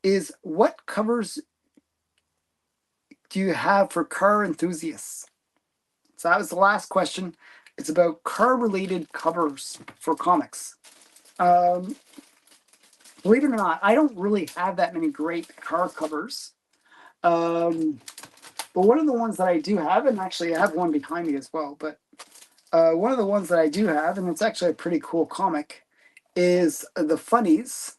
is, what covers do you have for car enthusiasts? So that was the last question. It's about car-related covers for comics. Believe it or not, I don't really have that many great car covers. But one of the ones that I do have, and actually I have one behind me as well, but one of the ones that I do have, and it's actually a pretty cool comic, is The Funnies.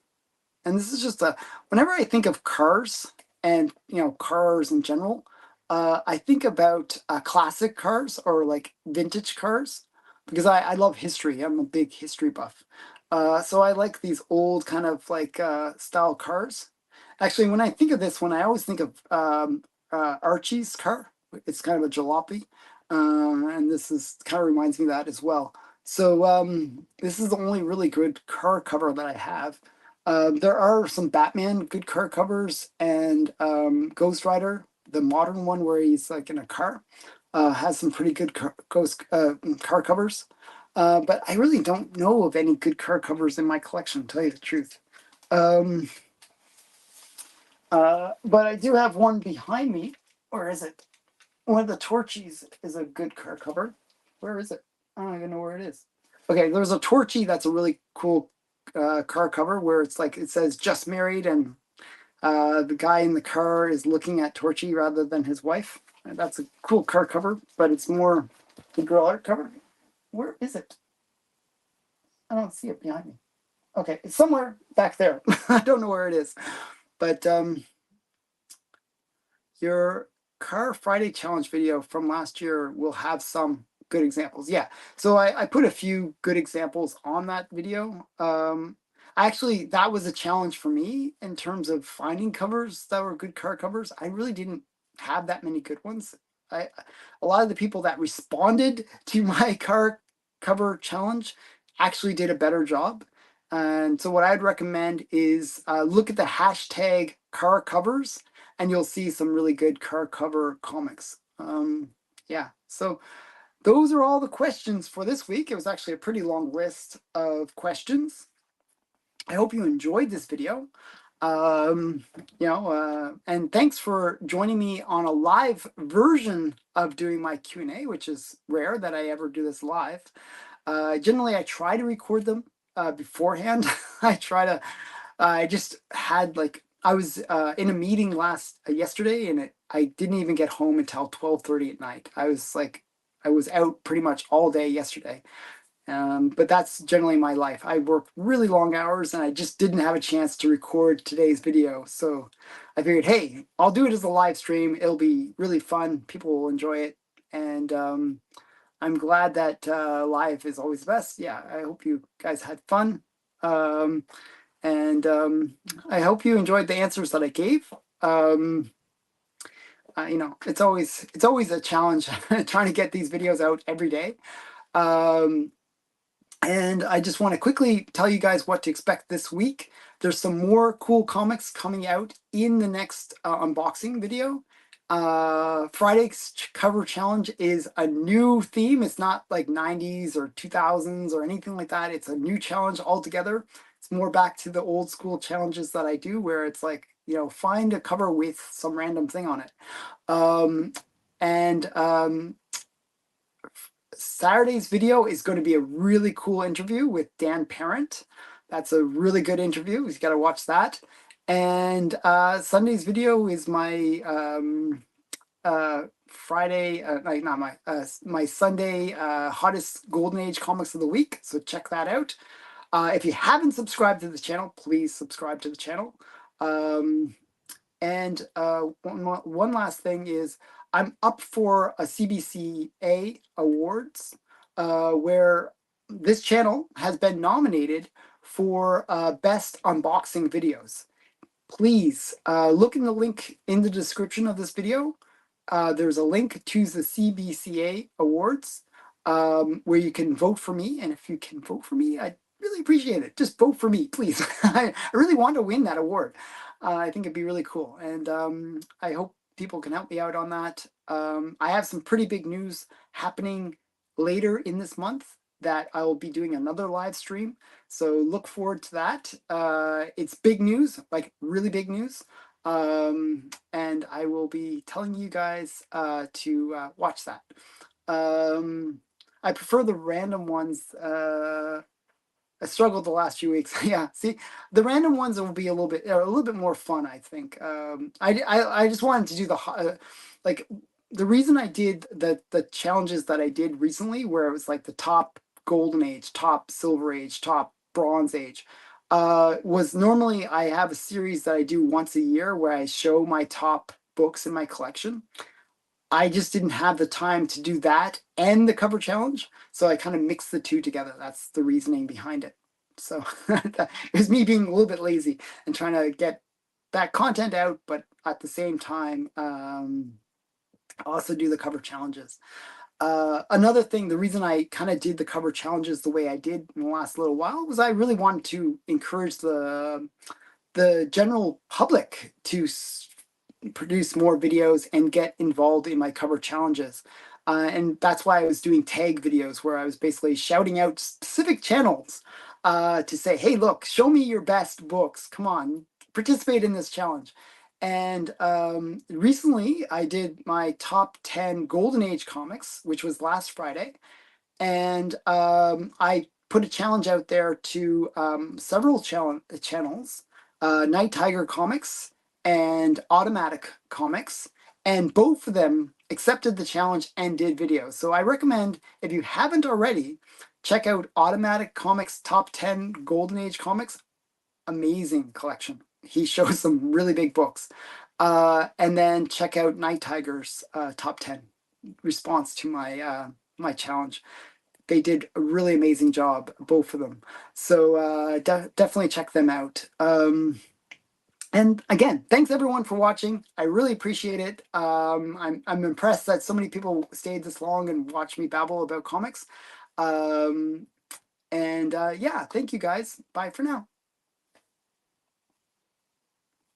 And this is just whenever I think of cars and, you know, cars in general, I think about classic cars or like vintage cars because I love history. I'm a big history buff. So I like these old kind of like style cars. Actually, when I think of this one, I always think of Archie's car. It's kind of a jalopy. And this is kind of reminds me of that as well. So this is the only really good car cover that I have. There are some Batman good car covers, and Ghost Rider, the modern one where he's like in a car, has some pretty good car covers. But I really don't know of any good car covers in my collection, to tell you the truth. But I do have one behind me. Where is it? One of the Torchies is a good car cover. Where is it? I don't even know where it is. Okay, there's a Torchy that's a really cool car cover where it's like it says just married, and the guy in the car is looking at Torchy rather than his wife. And that's a cool car cover, but it's more the girl art cover. Where is it? I don't see it behind me. Okay, it's somewhere back there. I don't know where it is. But your Car Friday challenge video from last year will have some good examples. Yeah, so I put a few good examples on that video. Actually, that was a challenge for me in terms of finding covers that were good car covers. I really didn't have that many good ones. A lot of the people that responded to my car cover challenge actually did a better job. And so what I'd recommend is look at the hashtag car covers, and you'll see some really good car cover comics. Yeah, so those are all the questions for this week. It was actually a pretty long list of questions. I hope you enjoyed this video. Um, and thanks for joining me on a live version of doing my Q&A, which is rare that I ever do this live. Generally, I try to record them beforehand. I just had I was in a meeting yesterday, and I didn't even get home until 12:30 at night. I was out pretty much all day yesterday. But that's generally my life. I work really long hours, and I just didn't have a chance to record today's video. So I figured, hey, I'll do it as a live stream. It'll be really fun. People will enjoy it. And I'm glad that live is always the best. Yeah, I hope you guys had fun. Um, and I hope you enjoyed the answers that I gave. It's always a challenge trying to get these videos out every day. And I just want to quickly tell you guys what to expect this week. There's some more cool comics coming out in the next unboxing video. Friday's cover challenge is a new theme. It's not like 90s or 2000s or anything like that. It's a new challenge altogether. It's more back to the old school challenges that I do, where it's like, find a cover with some random thing on it. Saturday's video is going to be a really cool interview with Dan Parent. That's a really good interview. You've got to watch that. And Sunday's video is my Friday, not my Sunday hottest Golden Age comics of the week. So check that out. If you haven't subscribed to the channel, please subscribe to the channel. And one last thing is, I'm up for a CBCA awards where this channel has been nominated for best unboxing videos. Please look in the link in the description of this video. There's a link to the CBCA awards where you can vote for me. And if you can vote for me, I'd really appreciate it. Just vote for me, please. I really want to win that award. I think it'd be really cool. And I hope people can help me out on that. I have some pretty big news happening later in this month that I will be doing another live stream. So look forward to that. It's big news, like really big news. And I will be telling you guys to watch that. I prefer the random ones. I struggled the last few weeks. Yeah, see, the random ones will be a little bit more fun, I think. I just wanted to do the reason I did the challenges that I did recently, where it was like the top Golden Age, top Silver Age, top Bronze Age, was normally I have a series that I do once a year where I show my top books in my collection. I just didn't have the time to do that and the cover challenge, so I kind of mixed the two together. That's the reasoning behind it. So it was me being a little bit lazy and trying to get that content out, but at the same time, also do the cover challenges. Another thing, the reason I kind of did the cover challenges the way I did in the last little while was I really wanted to encourage the general public to produce more videos and get involved in my cover challenges. And that's why I was doing tag videos where I was basically shouting out specific channels to say, hey, look, show me your best books. Come on, participate in this challenge. And recently I did my top 10 Golden Age comics, which was last Friday. And I put a challenge out there to several channels, Night Tiger Comics and Automatic Comics, and both of them accepted the challenge and did videos. So I recommend, if you haven't already, check out Automatic Comics Top 10 Golden Age Comics. Amazing collection. He shows some really big books. And then check out Night Tiger's Top 10 response to my my challenge. They did a really amazing job, both of them. So definitely check them out. And again, thanks everyone for watching. I really appreciate it. I'm impressed that so many people stayed this long and watched me babble about comics. Yeah, thank you guys. Bye for now.